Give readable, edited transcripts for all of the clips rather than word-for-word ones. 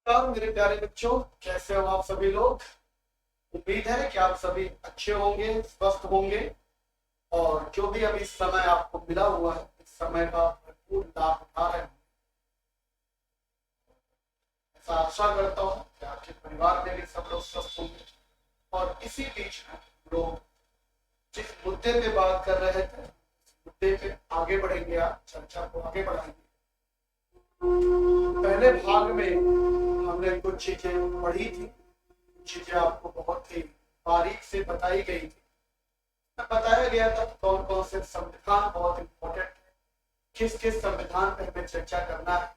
नमस्कार मेरे प्यारे बच्चों, कैसे हो आप सभी लोग। उम्मीद है कि आप सभी अच्छे होंगे, स्वस्थ होंगे और जो भी अभी समय आपको मिला हुआ है इस समय का भरपूर लाभ उठा रहे हैं। ऐसा आशा करता हूँ कि आपके परिवार में भी सब लोग स्वस्थ होंगे। और इसी बीच में लोग जिस मुद्दे पे बात कर रहे थे उस मुद्दे पे आगे बढ़ेंगे, आप चर्चा को आगे बढ़ाएंगे। पहले भाग में हमने कुछ चीजें पढ़ी थी, चीजें आपको बहुत ही बारीक से बताई गई थी। बताया गया था कौन कौन से संविधान बहुत इंपॉर्टेंट है, किस किस संविधान पे हमें चर्चा करना है।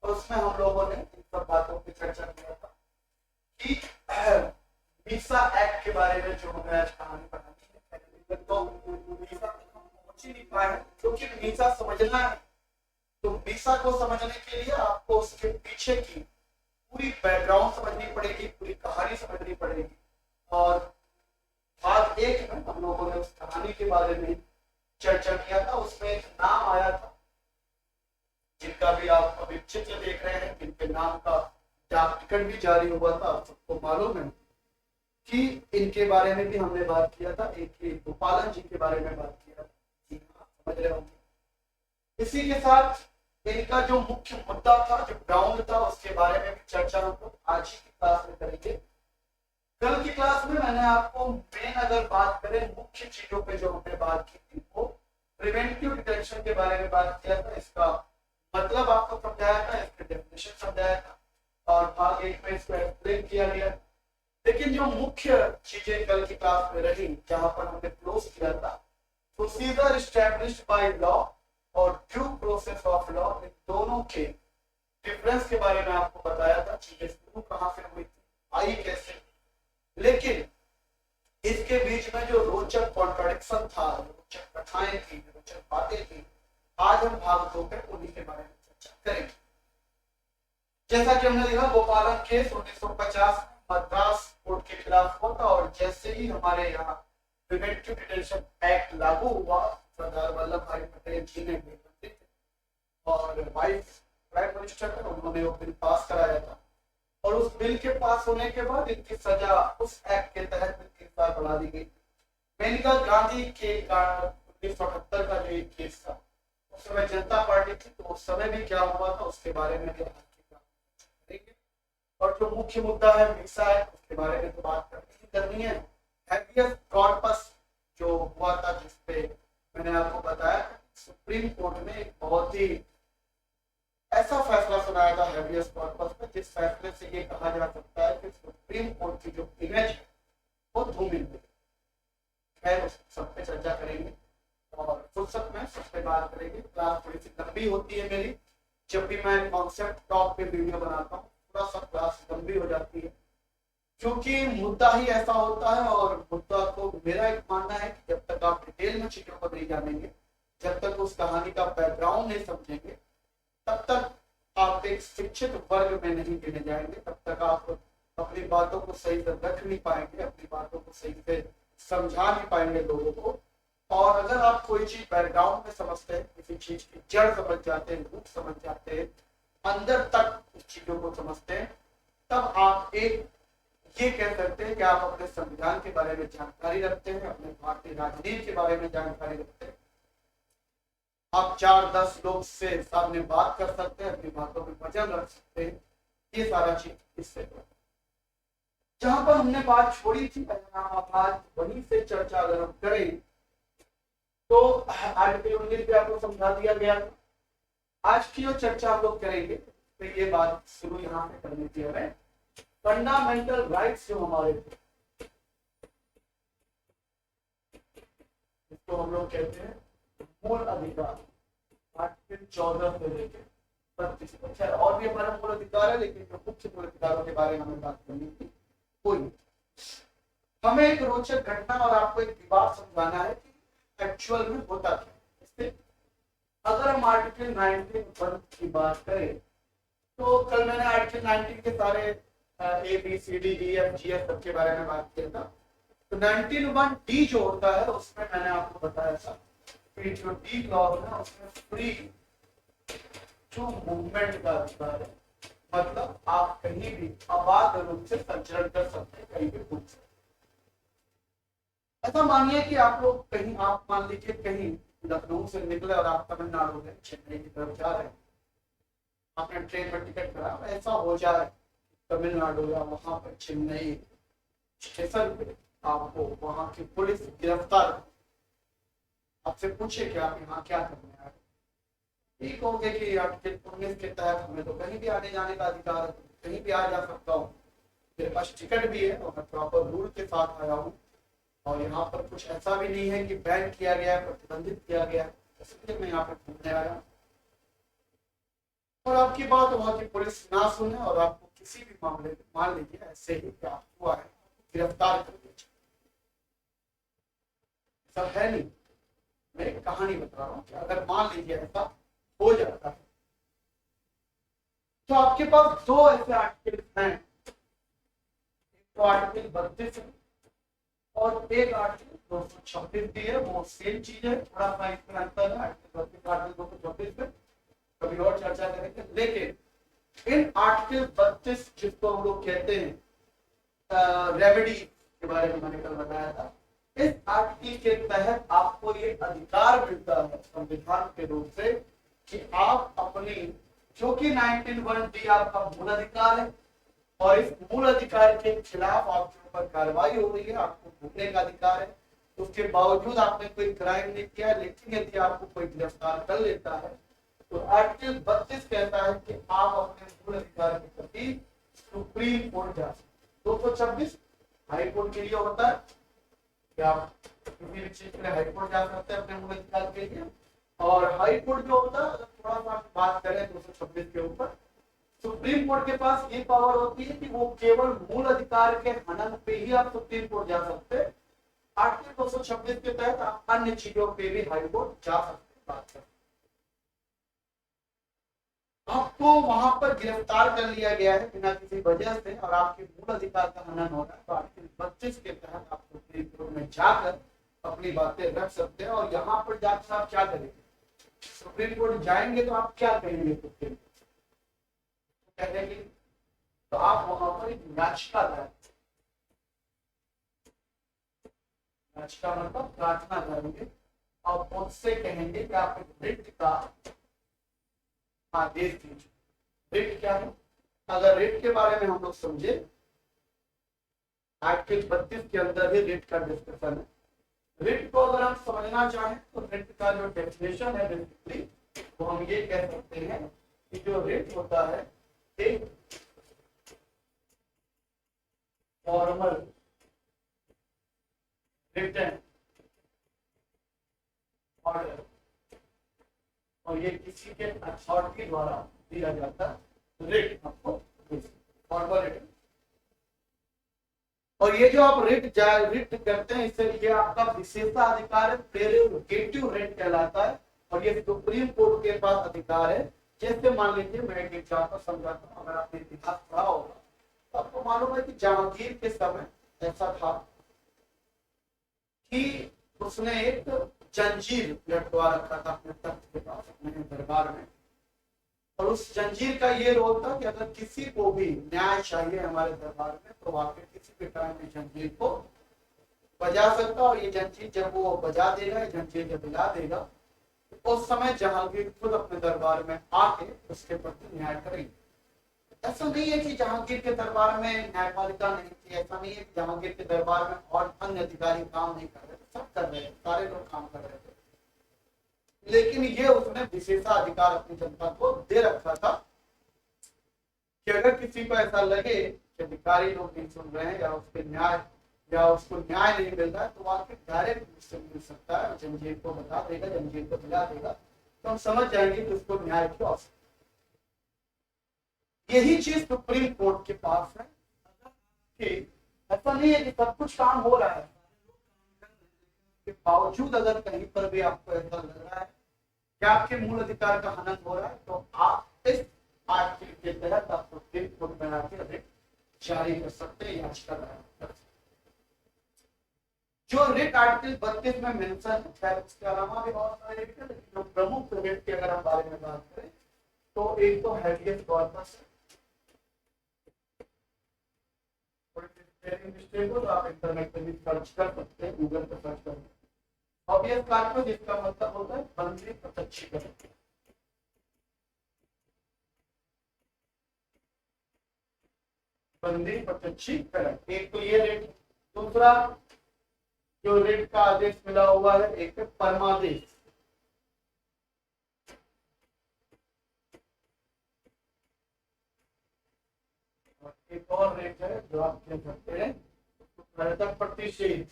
और उसमें हम लोगों ने इन सब बातों की चर्चा किया था कि मीसा एक्ट के बारे में जो हमें आज कहानी बनानी है। तो मीसा तक हम पहुंच ही नहीं पाए क्योंकि मीसा समझना है। तो मीसा को समझने के लिए आपको उसके पीछे की पूरी बैकग्राउंड समझनी पड़ेगी, पूरी कहानी समझनी पड़ेगी। और भाग एक में हम लोगों ने उस कहानी के बारे में चर्चा किया था। उसमें एक नाम आया था जिनका भी आप अभी चित्र देख रहे हैं, जिनके नाम का डाक टिकट भी जारी हुआ था। आप सबको मालूम है कि इनके बारे में भी हमने बात किया था। एक गोपालन जी के बारे में बात किया था, समझ रहे होंगे। इसी के साथ इनका जो मुख्य मुद्दा था, जो ग्राउंड था, उसके बारे में भी चर्चा हम लोग आज ही की क्लास में करेंगे। कल की क्लास में मैंने आपको मेन अगर बात करें मुख्य चीजों पे जो हमने बात की थी वो प्रिवेंटिव डिटेंशन के बारे में बात किया था। इसका मतलब आपको समझाया था, इसके डेफिनेशन समझाया था और भाग एक में इसको एक्सप्लेन किया गया। लेकिन जो मुख्य चीजें कल की क्लास में रही, जहां पर हमने क्लोज किया था, प्रोसीजर एस्टैब्लिश्ड बाय लॉ और ड्यू प्रोसेस ऑफ लॉ, इन दोनों के डिफरेंस के बारे में आपको बताया था। चीजें शुरू कहां से हुई थी, आई कैसे। लेकिन इसके बीच में जो रोचक कॉन्ट्राडिक्शन था, रोचक कथाएं थी, रोचक बातें थी, आज हम भाग दो पे उन्हीं के बारे में चर्चा करेंगे। जैसा कि हमने देखा, गोपालन केस 1950 मद्रास कोर्ट के खिलाफ हुआ था और जैसे ही हमारे यहाँ प्रिवेंटिव डिटेंशन एक्ट लागू हुआ, सरदार वल्लभ भाई पटेल जी ने मंत्री थे और वाइस प्राइम मिनिस्टर थे, उन्होंने वो बिल पास कराया था। और उस बिल के पास होने के बाद इनकी सजा उस एक्ट के तहत 3 साल बढ़ा दी गई। मेनका गांधी के 1978 का जो एक केस था, उस समय जनता पार्टी थी, तो उस समय भी क्या हुआ था उसके बारे में भी करेंगे। और जो मुख्य मुद्दा है मीसा एक्ट, उसके बारे में तो बात करनी है। हैबियस कॉर्पस जो हुआ था, जिसपे मैंने आपको बताया सुप्रीम कोर्ट ने एक बहुत ही ऐसा फैसला सुनाया था हैबियस कॉर्पस में, जिस फैसले से ये कहा जा सकता है कि सुप्रीम कोर्ट की जो इमेज है वो धूमिल हुई। खैर उस सब पे चर्चा करेंगे और फुर्सत में सब पे बात करेंगे। क्लास थोड़ी सी लंबी होती है मेरी, जब भी मैं कॉन्सेप्ट टॉप पे वीडियो बनाता हूँ थोड़ा सा क्लास लंबी हो जाती है, क्योंकि मुद्दा ही ऐसा होता है। और मुद्दा को मेरा एक मानना है कि जब तक आप डिटेल में चीजों को नहीं जानेंगे, जब तक उस कहानी का बैकग्राउंड नहीं समझेंगे, तब तक आप एक शिक्षित वर्ग में नहीं गिने जाएंगे, तब तक आप अपनी बातों को सही से रख नहीं पाएंगे, अपनी बातों को सही से समझा नहीं पाएंगे लोगों को। और अगर आप कोई चीज बैकग्राउंड में समझते हैं, किसी चीज की जड़ समझ जाते हैं, रूट समझ जाते हैं, अंदर तक उस चीजों को समझते हैं, तब आप एक ये कह सकते हैं कि आप अपने संविधान के बारे में जानकारी रखते हैं, अपने भारतीय राजनीति के बारे में जानकारी रखते हैं। आप 4-10 लोग से सामने बात कर सकते हैं, अपनी बातों में वजन रख सकते हैं। ये सारा चीज इससे जहां पर हमने बात छोड़ी थी, आज वहीं से चर्चा अगर हम करें तो आर्टिकल 19 पे आपको समझा दिया गया। आज की जो चर्चा हम लोग करेंगे तो ये बात शुरू यहाँ से करनी थी हमें। फंडामेंटल राइट्स जो हमारे थे, इसको हम लोग कहते हैं मूल अधिकार, आर्टिकल 14 से लेकर 25 तक। और भी हमारा मूल अधिकार है, लेकिन जो मुख्य मूल अधिकारों के बारे में हमें बात करनी थी कोई। हमें एक रोचक घटना और आपको एक विवाद समझाना है कि एक्चुअल में होता क्या। इससे अगर हम आर्टिकल 19 की बात करें तो कल मैंने आर्टिकल 19 के सारे A B C D E F G F के बारे में बात किया था। तो 19(1) जो होता है उसमें मैंने आपको बताया था कि जो डी क्लॉज है उसमें फ्री जो मूवमेंट का अधिकार है मतलब आप कहीं भी अबाध रूप से संचरण कर सकते हैं, कहीं भी घूम सकते हैं। ऐसा मानिए कि आप लोग कहीं, आप मान लीजिए कहीं लखनऊ से निकले और आप तमिलनाडु में चेन्नई की तरफ जा रहे हैं, आपने ट्रेन पर टिकट करा, ऐसा हो जाए तमिलनाडु या वहां पर चेन्नई स्टेशन पे आपको वहां की पुलिस गिरफ्तार, आपसे पूछे कि आप यहाँ क्या करने आए, ठीक होंगे कि आर्टिकल 19 के तहत हमें तो कहीं भी आने जाने का अधिकार है, कहीं भी आ जा सकता हूँ, मेरे पास टिकट भी है और मैं प्रॉपर रूल के साथ आया हूँ, और यहाँ पर कुछ ऐसा भी नहीं है कि बैन किया गया है, प्रतिबंधित किया गया है, इसलिए मैं यहाँ पर घूमने आया। और आपकी बात वहां की पुलिस ना सुने और आपको किसी भी मामले में, मान लीजिए ऐसे ही क्या हुआ है, गिरफ्तार कर दिया, सब है नहीं, मैं एक कहानी बता रहा हूँ कि अगर मान लीजिए ऐसा हो जाता है तो आपके पास दो ऐसे आर्टिकल हैं, एक तो आर्टिकल 32 है और एक आर्टिकल 226 भी है, वो सेम चीज है, थोड़ा सा इसमें अंतर है, आर्टिकल 32 आर्टिकल 226 में कभी और चर्चा करेंगे। लेकिन इन आर्टिकल 32 जिसको हम लोग कहते हैं रेमेडी के बारे में मैंने कल बताया था, इस आर्टिकल के तहत आपको ये अधिकार मिलता है संविधान के रूप से कि आप अपनी, जो कि 19(1) आपका मूल अधिकार है और इस मूल अधिकार के खिलाफ आपके ऊपर कार्रवाई हो रही है, आपको घूमने का अधिकार है, उसके बावजूद आपने कोई क्राइम नहीं किया, लेकिन यदि आपको कोई गिरफ्तार कर लेता है तो आर्टिकल 32 कहता है कि आप अपने मूल अधिकार के प्रति सुप्रीम कोर्ट जा सकते। 226 हाई कोर्ट के लिए होता है कि आप किसी भी चीज के लिए हाई कोर्ट जा सकते हैं अपने मूल अधिकार के लिए, और हाई कोर्ट जो होता है, थोड़ा सा बात करें 226 के ऊपर, सुप्रीम कोर्ट के पास ये पावर होती है कि वो केवल मूल अधिकार के हनन पे ही आप सुप्रीम कोर्ट जा सकते हैं। आर्टिकल 226 के तहत आप अन्य चीजों पे भी हाई कोर्ट जा सकते हैं। बात करें आपको वहां पर गिरफ्तार कर लिया गया है बिना किसी वजह से और आपके मूल अधिकार का हनन हो रहा है, तो आर्टिकल 32 के तहत आप सुप्रीम कोर्ट में जाकर अपनी बातें रख सकते हैं। और यहाँ पर जाकर आप क्या करेंगे, सुप्रीम कोर्ट जाएंगे तो आप क्या कहेंगे, सुप्रीम कहने की, तो आप वहां पर एक याचिका दायर, याचिका मतलब प्रार्थना करेंगे और उनसे कहेंगे कि आप एक रिट का आदेश दीजिए। रिट क्या है, अगर रिट के बारे में हम लोग समझे, आर्टिकल 32 के अंदर ही रिट का डिस्कशन है। रिट को अगर हम समझना चाहें तो रिट का जो डेफिनेशन है बेसिकली वो हम ये कह सकते हैं कि जो रिट होता है एक फॉर्मल रिटन ऑर्डर, और ये किसी के अथॉरिटी द्वारा दिया जाता है रिट, आपको फॉर्मल रिटन। और ये जो आप रिट करते हैं, इससे ये आपका विशेषाधिकार है, प्रेरोगेटिव रिट कहलाता है, और ये सुप्रीम कोर्ट के पास अधिकार है। जैसे मान लीजिए मैं एक एग्जाम्पल समझाता हूँ, अगर आपने इतिहास पढ़ा होगा तो आपको मालूम है कि जहांगीर के समय ऐसा था कि उसने एक जंजीर लटका रखा था अपने तख्त के पास, अपने दरबार में, और उस जंजीर का ये रोल था कि अगर किसी को भी न्याय चाहिए हमारे दरबार में तो वहां पे किसी भी टाइम में जंजीर को बजा सकता, और ये जंजीर जब वो बजा देगा, जंजीर जब हिला देगा, उस समय जहांगीर खुद अपने दरबार में आके उसके प्रति न्याय करेंगे। ऐसा नहीं है कि जहांगीर के दरबार में न्यायपालिका नहीं थी, ऐसा नहीं है कि जहांगीर के दरबार में और अन्य अधिकारी काम नहीं कर रहे थे, सब कर रहे थे, सारे लोग काम कर रहे थे, लेकिन ये उसने विशेषाधिकार अपनी जनता को दे रखा था कि अगर किसी को ऐसा लगे कि अधिकारी लोग नहीं सुन रहे हैं या उसके न्याय या उसको न्याय नहीं मिल रहा है तो आके डायरेक्ट उससे मिल सकता है, जंजीर को बता देगा, जंजीर को मिला देगा, तो हम समझ जाएंगे कि उसको न्याय की आवश्यकता। यही चीज सुप्रीम कोर्ट के पास है कि ऐसा नहीं है कि सब कुछ काम हो रहा है, के बावजूद अगर कहीं पर भी आपको ऐसा लग रहा है कि आपके मूल अधिकार का हनन हो रहा है तो आप इस आर्टिकल के तहत आप सुप्रीम कोर्ट में आके रिट जारी कर सकते हैं, याचिका दायर कर सकते हैं। जो रिट आर्टिकल 32 में मेंशन है, उसके अलावा भी बहुत सारे रिट है, लेकिन जो प्रमुख रिट की अगर हम बारे में बात करें तो एक तो हैबियस कॉर्पस है, स्पेलिंग मिस्टेक हो तो आप इंटरनेट पे भी सर्च कर सकते हैं, गूगल पे सर्च कर सकते हैं। ऑब्वियस बात है, जिसका मतलब होता है बंदी प्रत्यक्षीकरण। बंदी प्रत्यक्षीकरण, एक तो ये रेट, दूसरा जो रेट का आदेश मिला हुआ है एक परमादेश। और एक और रेट है जो आप कह सकते हैं प्रतिषेध।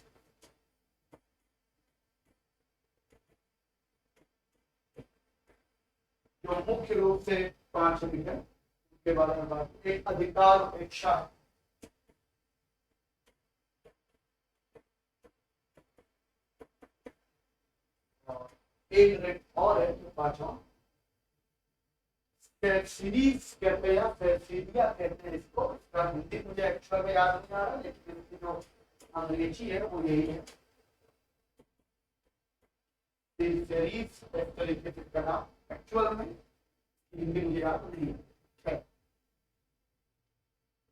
जो मुख्य रूप से 5 रेट है उसके बारे में बात, एक अधिकार उपेक्षा है। एक रेट और है जो 5वां सीरीज कहते हैं या फैसिलिया कहते हैं इसको। इसका हिंदी मुझे एक्चुअल में याद नहीं आ रहा, लेकिन इसकी जो अंग्रेजी है वो यही है, सीरीज एक तरीके से इसका नाम एक्चुअल में, हिंदी मुझे याद नहीं है।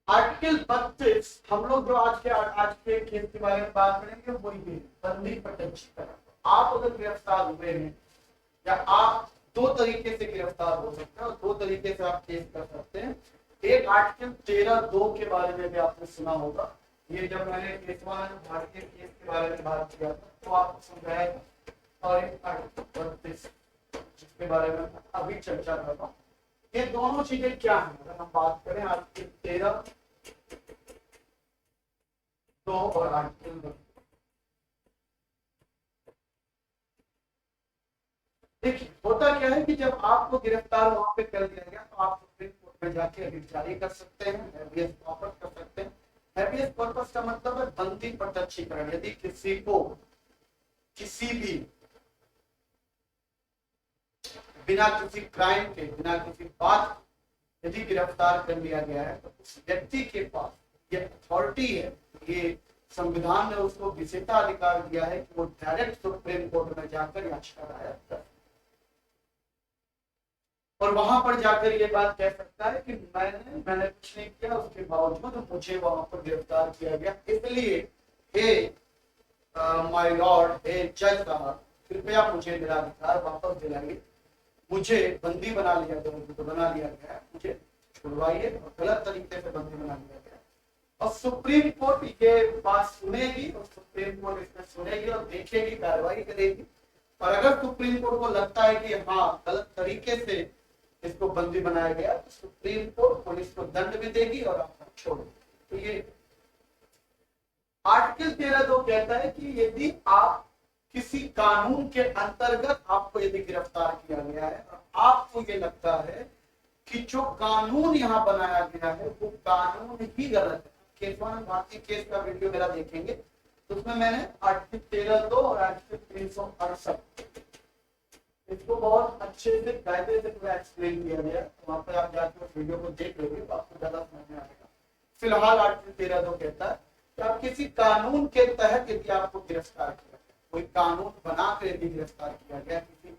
आर्टिकल 32 हम लोग जो आज के केस के बारे में बात करेंगे वो ये बंदी प्रत्यक्षीकरण। आप अगर गिरफ्तार हुए हैं या आप दो तरीके से गिरफ्तार हो सकते हैं और दो तरीके से आप केस कर सकते हैं। एक आर्टिकल 13(2) के बारे में भी आपने सुना होगा। ये जब मैंने केशवानंद भारती केस के बारे में बात किया था तो आपको समझाया। और एक आर्टिकल 32 जिसके बारे में अभी चर्चा कर रहा हूँ। ये दोनों चीजें क्या है, अगर हम बात करें आर्टिकल 13(2) और आर्टिकल 32। देखिए होता क्या है कि जब आपको गिरफ्तार वहां पे कर दिया गया तो आप सुप्रीम कोर्ट में जाके रिट जारी कर सकते हैं, हैबियस कॉर्पस कर सकते हैं। हैबियस कॉर्पस का मतलब है बंदी प्रत्यक्षीकरण। यदि किसी को किसी भी बिना किसी क्राइम के, बिना किसी बात यदि गिरफ्तार कर लिया गया है तो उस व्यक्ति के पास ये अथॉरिटी है, ये संविधान ने उसको विशेषाधिकार दिया है कि वो डायरेक्ट सुप्रीम कोर्ट में जाकर याचिका दायर कर और वहां पर जाकर ये बात कह सकता है कि मैंने कुछ नहीं किया, उसके बावजूद मुझे वहां पर गिरफ्तार किया गया, इसलिए हे माय लॉर्ड, हे जज साहब, कृपया मुझे मेरा अधिकार वापस दिलाइए, मुझे बंदी बना लिया गया है, मुझे छुड़वाइए, और गलत तरीके से बंदी बना लिया गया। और सुप्रीम कोर्ट ये बात सुनेगी और सुप्रीम कोर्ट इसमें सुनेगी और देखेगी, कार्रवाई करेगी। और अगर सुप्रीम कोर्ट को लगता है कि हाँ गलत तरीके से इसको बंदी बनाया गया तो सुप्रीम कोर्ट पुलिस को दंड भी देगी और आपको छोड़ेगी। तो ये आर्टिकल 13(2) कहता है कि यदि आप किसी कानून के अंतर्गत आपको यदि गिरफ्तार किया गया है और आपको ये लगता है कि जो कानून यहाँ बनाया गया है वो कानून ही गलत है। केशवानंद भारती केस का वीडियो मेरा देखेंगे तो उसमें मैंने आर्टिकल 13(2) और आर्टिकल 368 इसको बहुत अच्छे से कायदे से पूरा एक्सप्लेन किया गया। वहां पर आप जाकर उस वीडियो को देख लोगे तो आपको ज्यादा समझ में आएगा। फिलहाल आर्टिकल 13(2) कहता है कि आप किसी कानून के तहत यदि आपको गिरफ्तार किया गया, कोई कानून बनाकर यदि गिरफ्तार किया गया, किसी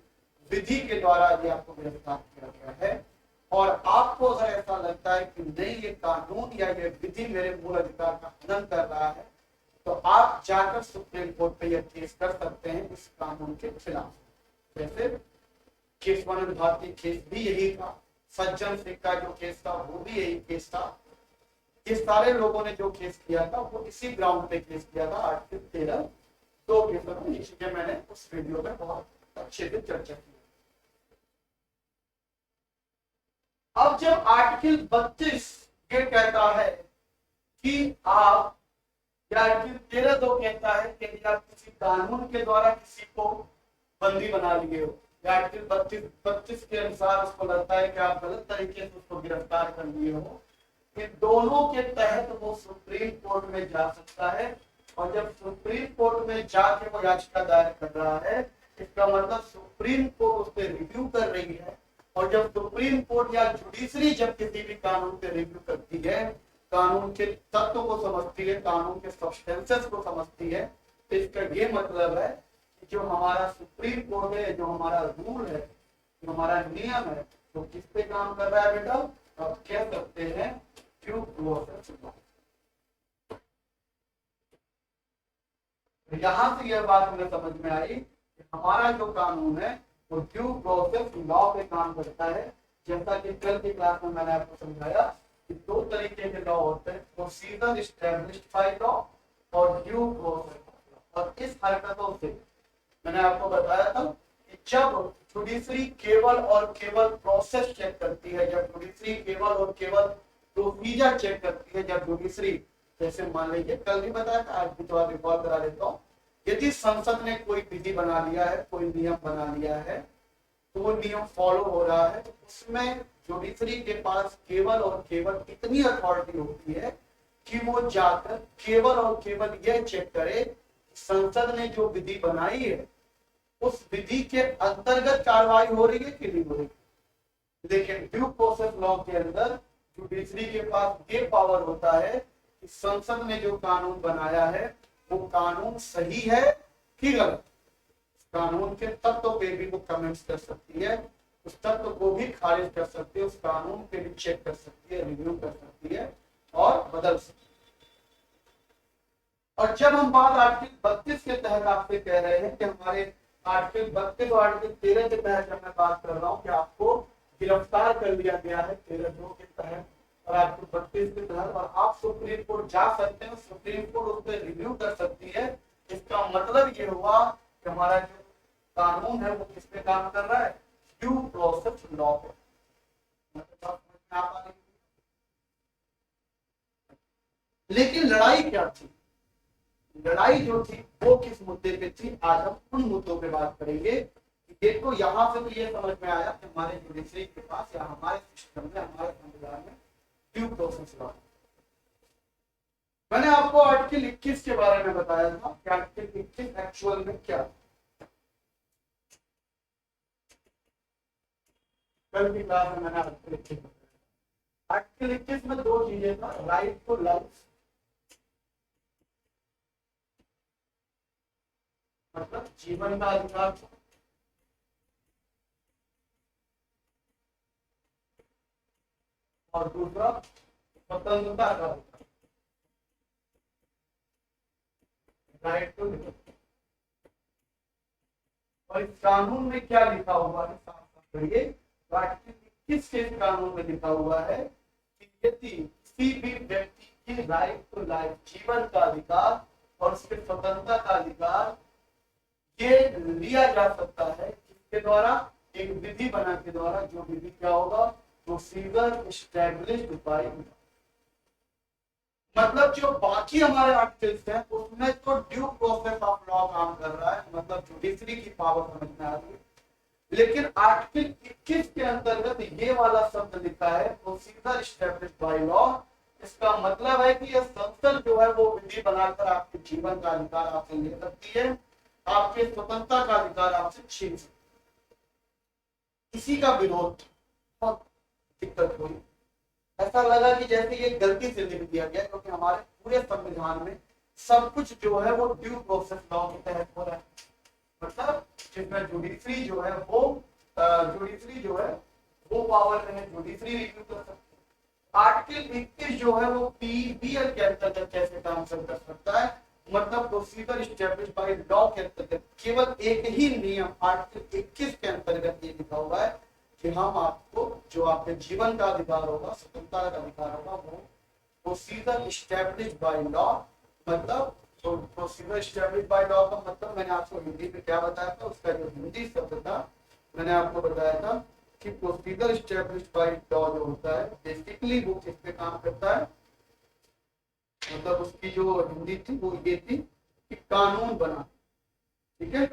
विधि के द्वारा यदि आपको गिरफ्तार किया गया है और आपको अगर ऐसा लगता है कि नहीं ये कानून या ये विधि मेरे मूल अधिकार का हनन कर रहा है तो आप जाकर सुप्रीम कोर्ट पे यह केस कर सकते हैं इस कानून के खिलाफ। जैसे केशवानंद भारती केस भी यही था, सज्जन सिंह का जो केस था वो भी यही केस था। ये सारे लोगों ने जो केस किया था वो इसी ग्राउंड पे केस किया था, आर्टिकल 13(2) के ऊपर। इसलिए मैंने उस वीडियो में बहुत अच्छे से चर्चा की। अब जब आर्टिकल 32 ये कहता है कि आप, या आर्टिकल 13(2) कहता है कि यदि आप किसी कानून के द्वारा किसी को बंदी बना लिए हो, या आर्टिकल 32 के अनुसार उसको लगता है कि आप गलत तरीके से उसको गिरफ्तार कर लिए हो, इन दोनों के तहत वो सुप्रीम कोर्ट में जा सकता है। और जब सुप्रीम कोर्ट में जाके वो याचिका दायर कर रहा है इसका मतलब सुप्रीम कोर्ट उस पर रिव्यू कर रही है। और जब सुप्रीम कोर्ट या जुडिशरी जब किसी भी कानून पे रिव्यू करती है, कानून के तत्व को समझती है, कानून के सब्सटेंसेस को समझती है, तो इसका ये मतलब है कि जो हमारा सुप्रीम कोर्ट है, जो हमारा रूल है, जो हमारा नियम है, तो किस पे काम कर रहा है बेटा? आप कह सकते हैं ड्यू प्रोसेस लॉ। यहाँ से यह बात हमें समझ में आई कि हमारा जो कानून है वो ड्यू प्रोसेस लॉ पे काम करता है। जैसा कि कल की क्लास में मैंने आपको समझाया कि दो तरीके के लॉ होते हैं, प्रोसीजर एस्टेब्लिश्ड बाय लॉ और ड्यू प्रोसेस। और इस हरकतों से मैंने आपको बताया था कि जब जुडिशरी केवल और केवल प्रोसेस चेक करती है, जब जुडिशरी केवल और केवल प्रोसीजर चेक करती है, जब जुडिशरी, जैसे मान लीजिए कल भी बताया था, आज भी थोड़ा रिकॉल करा देता हूँ, यदि संसद ने कोई विधि बना लिया है, कोई नियम बना लिया है, तो वो नियम फॉलो हो रहा है, तो उसमें जुडिशरी के पास केवल और केवल इतनी अथॉरिटी होती है कि वो जाकर केवल और केवल यह चेक करे संसद ने जो विधि बनाई है उस विधि के अंतर्गत कार्रवाई हो रही है कि नहीं हो रही। लेकिन ड्यू प्रोसेस लॉ के अंदर जुडिशरी के पास ये पावर होता है कि संसद ने जो कानून बनाया है वो कानून सही है कि गलत, कानून के तत्व पे भी वो कमेंट्स कर सकती है, उस तत्व को भी खारिज कर सकती है, उस कानून पे भी चेक कर सकती है, रिव्यू कर सकती है और बदल सकती है। और जब हम बात आर्टिकल 32 के तहत आपसे कह रहे हैं कि हमारे आर्टिकल 32 और आर्टिकल 13 के तहत जब मैं बात कर रहा हूं कि आपको गिरफ्तार कर लिया गया है 13(2) के तहत और आर्टिकल 32 के तहत, और आप सुप्रीम कोर्ट जा सकते हैं, सुप्रीम कोर्ट उस पर रिव्यू कर सकती है, इसका मतलब ये हुआ कि हमारा जो कानून है वो किस पे काम कर रहा है, ड्यू प्रोसेस लॉ पे। लेकिन लड़ाई क्या थी, लड़ाई जो थी वो किस मुद्दे पे थी, आज हम उन मुद्दों पे बात करेंगे। देखो यहां से तो ये समझ में आया कि हमारे जुडिशरी के पास या हमारे सिस्टम में, हमारे संविधान में ड्यू प्रोसेस लॉ। मैंने आपको आर्टिकल 21 के बारे में बताया था कि आर्टिकल 21 एक्चुअल में क्या, कल की क्लास में मैंने आर्टिकल 21 बताया। आर्टिकल 21 में दो चीजें था, राइट टू लाइफ मतलब जीवन का अधिकार, और दूसरा स्वतंत्रता का अधिकार, राइट टू लिव। और इस कानून में क्या लिखा हुआ है, साफ साफ करिए, किस कानून में लिखा हुआ है कि यदि किसी भी व्यक्ति की राइट टू लाइफ, जीवन का अधिकार और उसके स्वतंत्रता का अधिकार ये लिया जा सकता है किसके द्वारा, एक विधि बना के द्वारा, जो विधि क्या होगा, प्रोसीजर एस्टैब्लिश्ड बाय लॉ। मतलब जो बाकी हमारे आर्टिकल्स हैं उसमें तो ड्यू प्रोसेस ऑफ लॉ काम कर रहा है, मतलब जुडिशरी की पावर समझ में आ रही है। लेकिन आर्टिकल 21 के अंतर्गत ये वाला शब्द लिखा है प्रोसीजर एस्टैब्लिश्ड बाय लॉ। इसका मतलब है कि यह संसद जो है वो विधि बनाकर आपके जीवन का अधिकार आपसे ले सकती है, आपके स्वतंत्रता का अधिकार आपसे छीन सकती है। इसी का विरोध, बहुत दिक्कत हुई, ऐसा लगा कि जैसे ये गलती से लिख दिया गया, क्योंकि हमारे पूरे संविधान में सब कुछ जो है वो ड्यू प्रोसेस लॉ के तहत हो रहा है। मतलब जिसमें जुडिशरी जो है वो पावर में है, जुडिशरी रिव्यू कर सकती है। आर्टिकल 21 जो है वो पीबीएल के अंतर्गत कैसे काम कर सकता है, मतलब प्रोसीजर एस्टैब्लिश्ड बाय लॉ के अंतर्गत केवल एक ही नियम आर्टिकल 21 के अंतर्गत ये लिखा हुआ है कि हम आपको जो आपके जीवन का अधिकार होगा, स्वतंत्रता का अधिकार होगा, वो प्रोसीजर एस्टैब्लिश्ड बाय लॉ। मतलब तो प्रोसीजर एस्टैब्लिश्ड बाय लॉ का मतलब मैंने आपको हिंदी में क्या बताया था, उसका जो हिंदी शब्द था मैंने आपको बताया था कि प्रोसीजर एस्टैब्लिश्ड बाय लॉ जो होता है बेसिकली वो किस पे काम करता है, मतलब उसकी जो हिंदी थी वो ये थी कि कानून बना, ठीक है।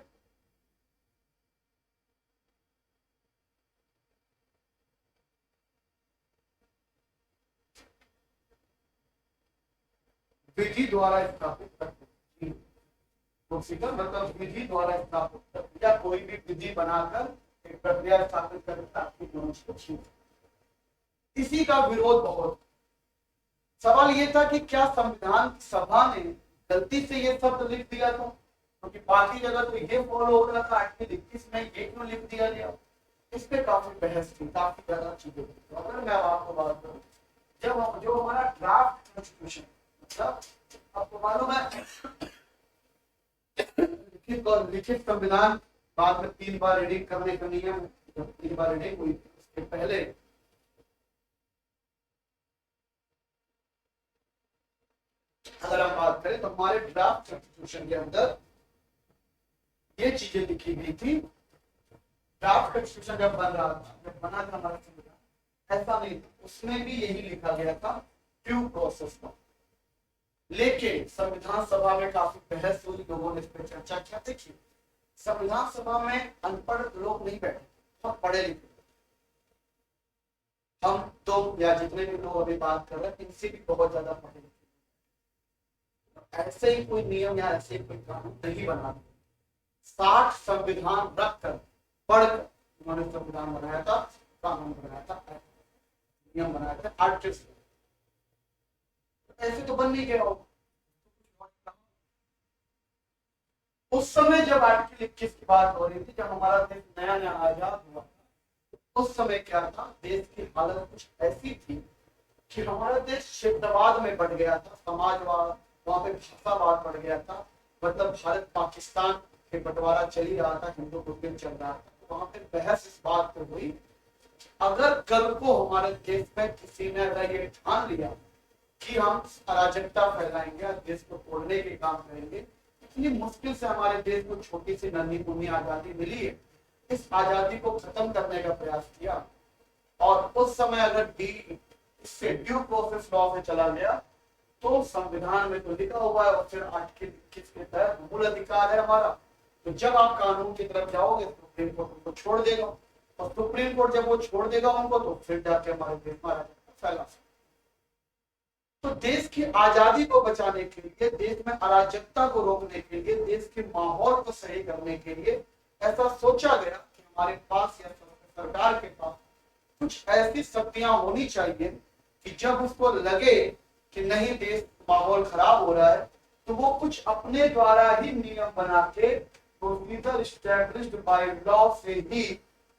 विधि द्वारा स्थापित करते, प्रोसीजर मतलब विधि द्वारा स्थापित करते या कोई भी विधि बनाकर एक प्रक्रिया स्थापित करके आपकी दोनों को छीन। इसी का विरोध बहुत, सवाल ये था कि क्या संविधान सभा ने गलती से ये शब्द लिख दिया था, क्योंकि बाकी जगह तो ये फॉलो हो रहा था, आर्टिकल 21 में ये क्यों लिख दिया गया, इस पे काफी बहस थी, काफी ज्यादा चीजें थी। तो अगर मैं आपको बात करूं, जब जो हमारा ड्राफ्ट कॉन्स्टिट्यूशन, मतलब आपको मालूम है लिखित संविधान बाद में 3 बार रीडिंग करने का नियम है। जब 3 बार रीडिंग हुई उसके पहले अगर हम बात करें तो हमारे ड्राफ्ट कॉन्स्टिट्यूशन के अंदर ये चीजें लिखी गई थी। ड्राफ्ट कॉन्स्टिट्यूशन जब बन रहा था, जब बना था हमारा संविधान, ऐसा नहीं था, उसमें भी यही लिखा गया था ड्यू प्रोसेस का। लेकिन संविधान सभा में काफी बहस हुई, लोगों ने इस पर चर्चा किया। देखिए संविधान सभा में अनपढ़ लोग नहीं बैठे, सब पढ़े लिखे, हम तो या जितने भी लोग अभी बात कर रहे हैं इनसे भी बहुत ज्यादा पढ़े लिखे। ऐसे ही कोई नियम या ऐसे ही कोई कानून नहीं बना, 60 संविधान रखकर पढ़कर उन्होंने संविधान बनाया था, कानून बनाया था, नियम बनाया था, आर्टिस्ट। ऐसे तो बन नहीं गया हो। उस समय जब आर्टिकल 21 की बात हो रही थी, जब हमारा देश नया नया आजाद हुआ, उस समय क्या था, देश की हालत कुछ ऐसी थी कि हमारा देश क्षेत्रवाद में बढ़ गया था, समाजवाद, वहां पे भाषावाद बढ़ गया था। मतलब भारत पाकिस्तान के बंटवारा चल ही रहा था, हिंदू मुस्लिम चल रहा था। तो वहां पे बहस इस बात पर हुई, अगर कल को हमारे देश में किसी ने अगर ये ठान लिया कि हम अराजकता फैलाएंगे, देश को तोड़ने के काम करेंगे, इतनी मुश्किल से हमारे देश को छोटी सी नन्ही मुन्नी आजादी मिली है, इस आजादी को खत्म करने का प्रयास किया। और उस समय अगर ड्यू प्रोसेस लॉ से चला गया तो संविधान में तो लिखा हुआ है, और फिर आर्टिकल 21 के तहत मूल अधिकार है हमारा। तो जब आप कानून की तरफ जाओगे तो सुप्रीम कोर्ट उनको छोड़ देगा, और सुप्रीम कोर्ट जब वो छोड़ देगा उनको, तो फिर जाके हमारे देश में अराजकता फैला सकता। तो देश की आजादी को बचाने के लिए, देश में अराजकता को रोकने के लिए, देश के माहौल को सही करने के लिए ऐसा सोचा गया कि हमारे पास या सरकार के पास कुछ ऐसी शक्तियां होनी चाहिए कि जब उसको लगे कि नहीं देश माहौल खराब हो रहा है, तो वो कुछ अपने द्वारा ही नियम बना के प्रोसीजर एस्टैब्लिश्ड बाय लॉ से ही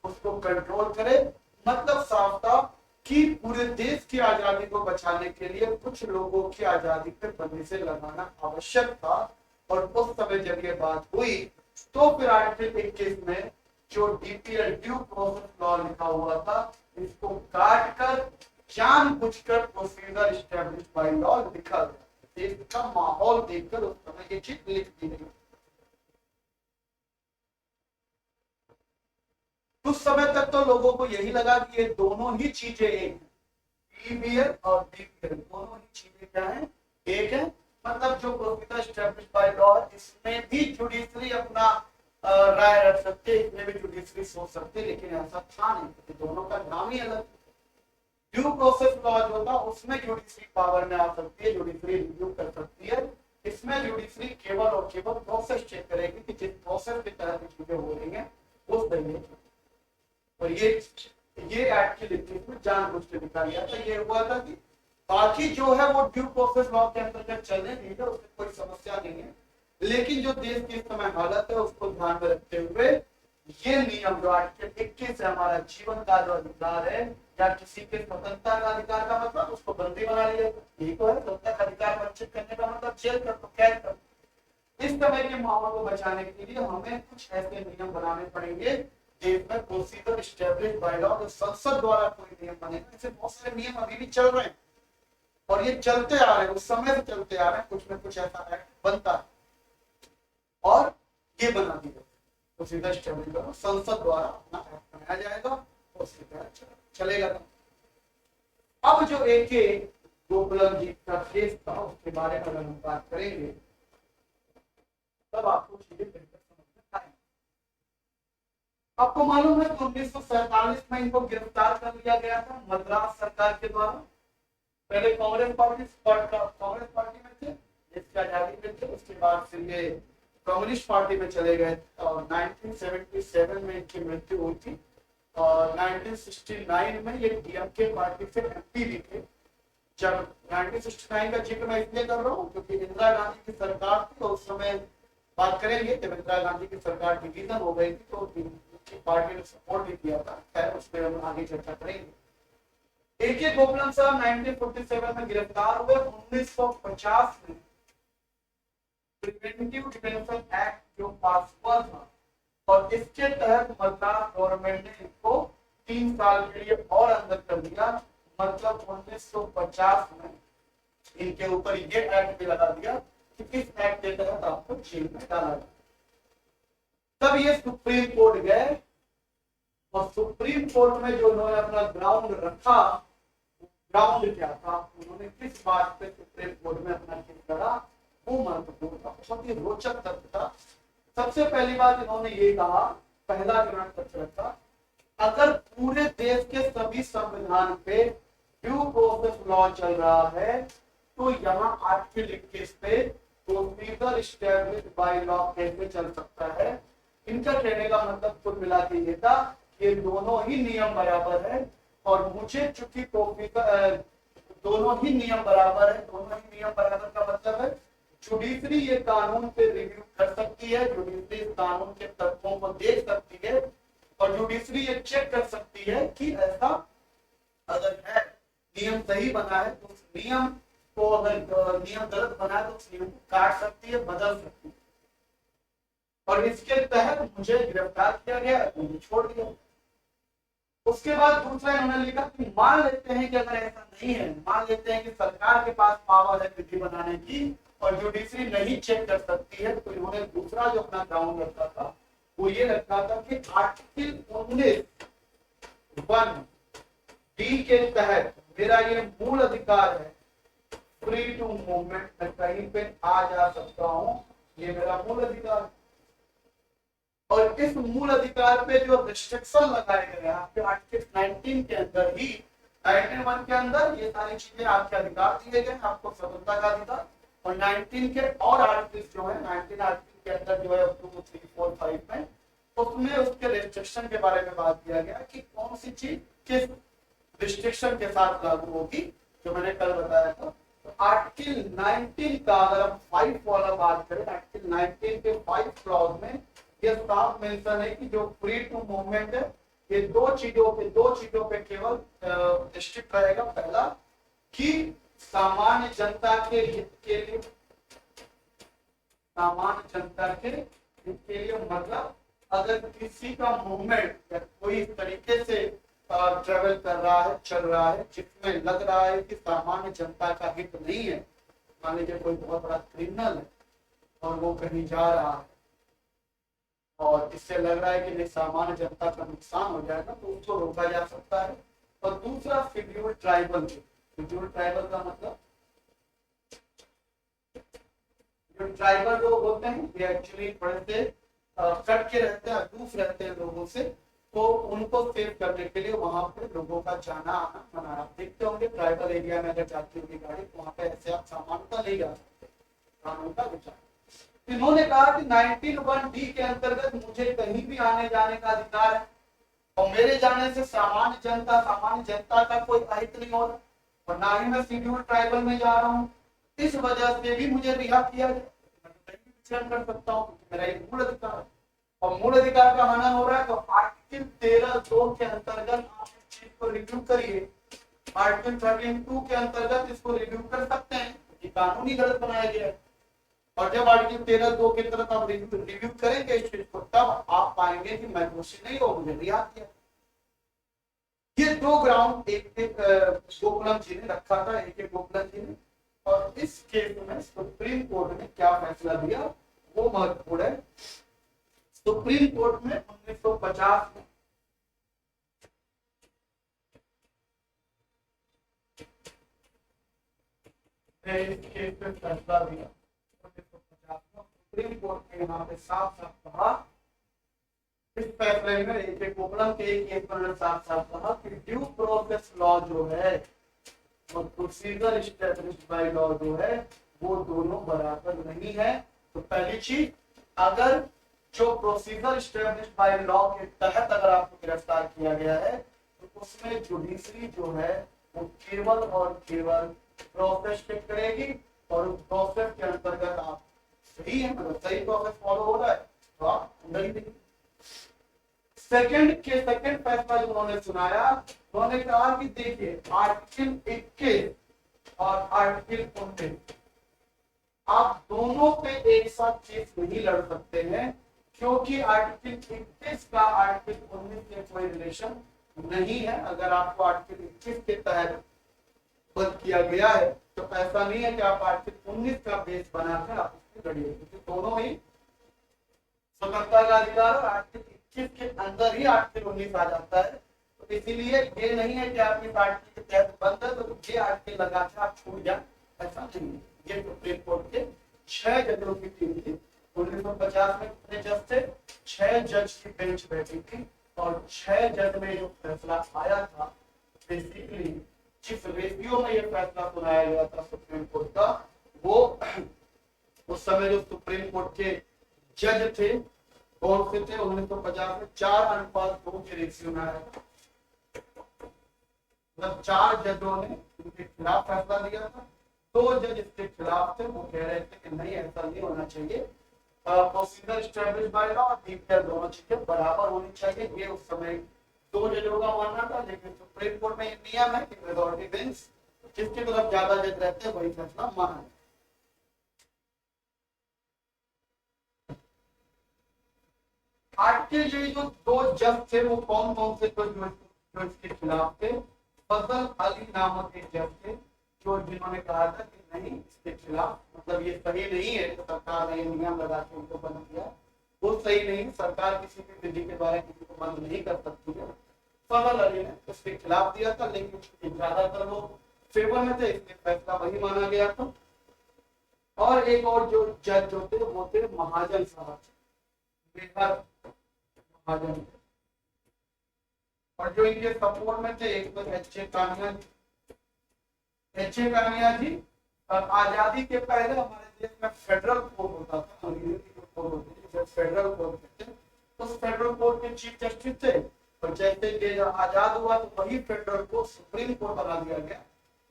उसको कंट्रोल करे। मतलब साफ था कि पूरे देश की आजादी को बचाने के लिए कुछ लोगों की आजादी पर बंदिशें लगाना आवश्यक था। और उस समय जब ये बात हुई तो फिर आर्टिकल 21 में जो डीपीएल ड्यू प्रोसेस लॉ लिखा हुआ था, इसको काट कर जानबूझकर प्रोसीजर एस्टैब्लिश्ड बाय लॉ लिखा गया। देश का माहौल देखकर उस समय ये चीज लिख दी गई। उस समय तक तो लोगों को यही लगा कि ये दोनों ही चीजें एक हैं, ईवीएल और डीपीएल दोनों ही चीजें क्या हैं, एक है। मतलब जो प्रोसीजर एस्टैब्लिश्ड बाय लॉ, इसमें भी जुडिशरी अपना राय रख सकते, इसमें भी जुडिशरी सोच सकते, लेकिन ऐसा था नहीं, दोनों का नाम ही अलग। ड्यू प्रोसेस लॉ जो था उसमें जुडिशरी पावर में आ सकती है, जुडिशरी रिव्यू कर सकती है। इसमें जुडिशरी केवल और केवल प्रोसेस चेक करेगी कि जिस प्रोसेस के तहत चीजें हो रही हैं वो सही है। और ये एक्ट की लिखित में जानबूझ के लिखा गया था। ये हुआ था कि बाकी जो है वो ड्यू प्रोसेस लॉ के अंतर्गत चलने दी है, उसमें कोई समस्या नहीं है। लेकिन जो देश की इस समय हालत है उसको ध्यान में रखते हुए ये नियम जो आर्टिकल 21 है, हमारा जीवन का जो अधिकार है या किसी के स्वतंत्रता का अधिकार का मतलब उसको बंदी बना लिया। यही तो है, स्वतंत्रता का अधिकार वंचित करने का मतलब जेल कर दो, कैद कर दो। इस समय के माहौल को बचाने के लिए हमें कुछ ऐसे नियम बनाने पड़ेंगे जिसमें प्रोसीजर एस्टैब्लिश्ड बाय लॉ, जो संसद द्वारा कोई नियम बनेगा। ऐसे बहुत सारे नियम अभी भी चल रहे हैं और ये चलते आ रहे हैं, उस समय से चलते आ रहे हैं। कुछ न कुछ ऐसा एक्ट बनता है और ये बना दिया प्रोसीजर एस्टैब्लिश्ड बाय लॉ, संसद द्वारा अपना एक्ट बनाया जाएगा और उसके तहत चलेगा। अब जो एके गोपाल जी का केस था उसके बारे में अगर हम बात करेंगे तब आपको चीजें बेहतर समझ में आएंगी। आपको मालूम है कि 1947 में इनको गिरफ्तार कर लिया गया था मद्रास सरकार के द्वारा। पहले कांग्रेस पार्टी में थे, इसकी आजादी में थे, उसके बाद फिर ये कम्युनिस्ट पार्टी में चले गए और 1977 में इनकी मृत्यु हुई थी। और 1969 में ये डीएमके पार्टी से एमपी भी थे। जब 1969 का जिक्र मैं इसलिए कर रहा हूँ क्योंकि इंदिरा गांधी की सरकार थी और उस समय बात करेंगे जब इंदिरा गांधी की सरकार डिवीजन हो गई थी तो पार्टी ने सपोर्ट भी किया था। खैर उस पर हम आगे चर्चा करेंगे। एके गोपालन साहब 1947 में गिरफ्तार हुए। 1950 में प्रिवेंटिव डिटेंशन एक्ट जो पास हुआ था और इसके तहत मद्रास गवर्नमेंट ने इनको 3 साल के लिए और अंदर कर दिया। मतलब 1950 में इनके ऊपर ये एक्ट भी लगा दिया कि इस एक्ट के तहत आपको जेल में डाला जाए। तब ये सुप्रीम कोर्ट गए और सुप्रीम कोर्ट में जो उन्होंने अपना ग्राउंड रखा, ग्राउंड क्या था, उन्होंने किस बात पे सुप्रीम कोर्ट में अपना केस लड़ा, वो महत्वपूर्ण था, बहुत ही रोचक तथ्य था। सबसे पहली बात इन्होंने ये कहा, पहला ग्रांड तथ्य रखा, अगर पूरे देश के सभी संविधान पे ड्यू प्रोसेस लॉ चल रहा है तो यहाँ आर्टिकल 21 पे प्रोसीजर एस्टैब्लिश्ड बाय लॉ कैसे चल सकता है। इनका कहने का मतलब कुल मिला के ये था कि ये दोनों ही नियम बराबर है और मुझे चूंकि दोनों ही नियम बराबर है, दोनों ही नियम बराबर का मतलब है जुडिशरी ये कानून पे रिव्यू कर सकती है, जुडिशरी इस कानून के तत्वों को देख सकती है और जुडिशरी ये चेक कर सकती है कि ऐसा अगर है, नियम सही बना है तो उस नियम को, अगर नियम गलत बना है तो उस नियम को काट सकती है, बदल सकती है। और इसके तहत मुझे गिरफ्तार किया गया, मुझे छोड़ दिया। उसके बाद दूसरा इन्होंने लिखा कि मान लेते हैं कि अगर ऐसा नहीं है, मान लेते हैं कि सरकार के पास पावर है विधि बनाने की और जुडिशरी नहीं चेक कर सकती है, तो इन्होंने दूसरा जो अपना ग्राउंड रखा था वो ये रखा था कि आर्टिकल 19(1)(d) के तहत मेरा ये मूल अधिकार है फ्री टू मूवमेंट, मैं कहीं पे आ जा सकता हूँ, ये मेरा मूल अधिकार है। और इस मूल अधिकार पे जो रिस्ट्रिक्शन लगाए गए हैं आपके आर्टिकल 19 के अंदर ही, 19(1) के अंदर ये सारी चीजें आपके अधिकार दिए गए, आपको स्वतंत्रता का अधिकार, और 19 के और आर्टिकल जो है 19 आर्टिकल के अंदर जो है 2, 3, 4, 5 में उसमें उसके रिस्ट्रिक्शन के बारे में बात किया गया कि कौन सी चीज किस रिस्ट्रिक्शन के साथ लागू होगी, जो मैंने कल बताया था। तो आर्टिकल 19 का अगर हम 5 वाला बात करें, आर्टिकल 19 के 5 क्लॉज में यह साफ मेंशन है कि जो फ्री टू मूवमेंट है ये दो चीजों पे केवल रिस्ट्रिक्ट रहेगा। पहला कि सामान्य जनता के हित के लिए, सामान्य जनता के हित के लिए मतलब अगर किसी का मूवमेंट या कोई इस तरीके से ट्रेवल कर रहा है, चल रहा है, जिसमें लग रहा है कि सामान्य जनता का हित नहीं है, मान लीजिए कोई बहुत बड़ा क्रिमिनल है और वो कहीं जा रहा है और इससे लग रहा है कि नहीं सामान्य जनता का नुकसान हो जाएगा, तो उसको रोका जा सकता है। और दूसरा शेड्यूल ट्राइबल, शेड्यूल ट्राइबल का मतलब जो ट्राइबल लोग होते हैं ये एक्चुअली थोड़े से कट के रहते हैं, अलूफ रहते हैं लोगों से, तो उनको सेव करने के लिए वहां पे लोगों का जाना आना मना। आप देखते होंगे ट्राइबल एरिया में अगर जाती होगी गाड़ी, वहां पे ऐसे आप सामान्यता नहीं जा सकते, कानून का विचार। इन्होंने कहा कि 19(1)(d) के अंतर्गत मुझे कहीं भी आने जाने का अधिकार है और मेरे जाने से सामान्य जनता का कोई अहित नहीं हो रहा और ना ही मैं शेड्यूल ट्राइबल में जा रहा हूँ, इस वजह से भी मुझे रिहा किया गया, मैं कहीं भी विचरण कर सकता हूँ, मेरा एक मूल अधिकार है और मूल अधिकार का हनन हो रहा है। तो आर्टिकल 13(2) के अंतर्गत आप इस चीज को रिव्यू करिए, आर्टिकल 13(2) के अंतर्गत इसको रिव्यू कर सकते हैं, ये कानूनी गलत बनाया गया है। और जब आर्टिकल 13(2) के तहत आप रिव्यू करेंगे इस चीज को, तब आप पाएंगे कि मैं दोषी नहीं हूं, मुझे रिहा किया। ये दो ग्राउंड एक गोकुलम जी ने रखा था, एक गोकुलम जी ने, और इस केस में सुप्रीम कोर्ट ने क्या फैसला दिया वो महत्वपूर्ण है। सुप्रीम कोर्ट में 1950 में इस केस पे फैसला दिया, 1950 में सुप्रीम कोर्ट ने यहाँ पे साफ साफ कहा, इस फैसले में एक गोकुलम के एक केस पर साफ साफ कहा कि ड्यू प्रोसेस लॉ जो है और प्रोसीजर एस्टैब्लिश्ड बाय लॉ जो है वो दोनों बराबर नहीं है। तो पहली चीज, अगर जो प्रोसीजर एस्टैब्लिश्ड बाय लॉ के तहत अगर आपको गिरफ्तार किया गया है तो उसमें जुडिशरी जो है वो केवल और केवल प्रोसेस चेक करेगी और उस प्रोसेस के अंतर्गत आप सही है, मतलब सही प्रोसेस फॉलो हो रहा है तो आप अंदर ही देंगे। सेकंड फैसला जो उन्होंने सुनाया, उन्होंने कहा कि देखिए आर्टिकल 21 और आर्टिकल 19 आप दोनों पे एक साथ केस नहीं लड़ सकते हैं, क्योंकि आर्टिकल 21 का आर्टिकल 19 से कोई रिलेशन नहीं है। अगर आपको आर्टिकल 21 के तहत बंद किया गया है तो ऐसा नहीं है कि आप आर्टिकल 19 का बेस बनाकर आप उसमें लड़िए, क्योंकि दोनों ही स्वतंत्रता का अधिकार और आर्टिकल 21 के अंदर ही आर्टिकल 19 आ जाता है। तो इसीलिए ये नहीं है कि आप इस आर्टिकल के तहत बंद है तो ये आर्टिकल लगा के आप छूट जाए, ऐसा नहीं है। ये सुप्रीम कोर्ट के 6 जजों की टीम थी। 1950 में कितने जज थे? 6 जज की बेंच बैठी थी और 6 जज में जो फैसला आया था, बेसिकली जिस रेशियो में ये फैसला सुनाया गया था सुप्रीम कोर्ट का, वो उस समय जो सुप्रीम कोर्ट के जज थे कौन से थे? 1950 में 4:2 के रेशियो में आया था। मतलब 4 जजों ने उनके खिलाफ फैसला दिया था, 2 जज इसके खिलाफ थे। वो कह रहे थे कि नहीं, ऐसा नहीं होना चाहिए, procedure established by law, DPR दोनों चीजें बराबर होनी चाहिए। ये उस समय 2 जजों का मानना था। लेकिन सुप्रीम कोर्ट में ये नियम है कि मेजॉरिटी बेंच, जिसकी तरफ ज्यादा जज रहते हैं वही फैसला माना। आर्टिकल ये जो 2 जज थे वो कौन कौन से थे जो इसके खिलाफ थे? फजल अली नामक एक जज थे जो जिन्होंने कहा था कि नहीं, इसके खिलाफ, मतलब ये सही नहीं है तो सरकार ने नियम लगा के उनको बंद किया, वो सही नहीं। सरकार किसी भी विधि के द्वारा किसी को बंद नहीं कर सकती है। फजल अली ने उसके खिलाफ दिया था, लेकिन ज्यादातर लोग फेवर में थे, इसलिए फैसला वही माना गया था। और एक और जो जज जो थे वो थे महाजन साहब, बेहद महाजन। और जो इनके सपोर्ट में थे एक तो एच.ए. कानिया जी। एच.ए. कानिया जी आजादी के पहले हमारे देश में फेडरल कोर्ट होता था, अंग्रेजी की कोर्ट होती थी, फेडरल कोर्ट कहते हैं। उस फेडरल कोर्ट के चीफ जस्टिस थे और जैसे देश आजाद हुआ तो वही फेडरल कोर्ट सुप्रीम कोर्ट बना दिया गया।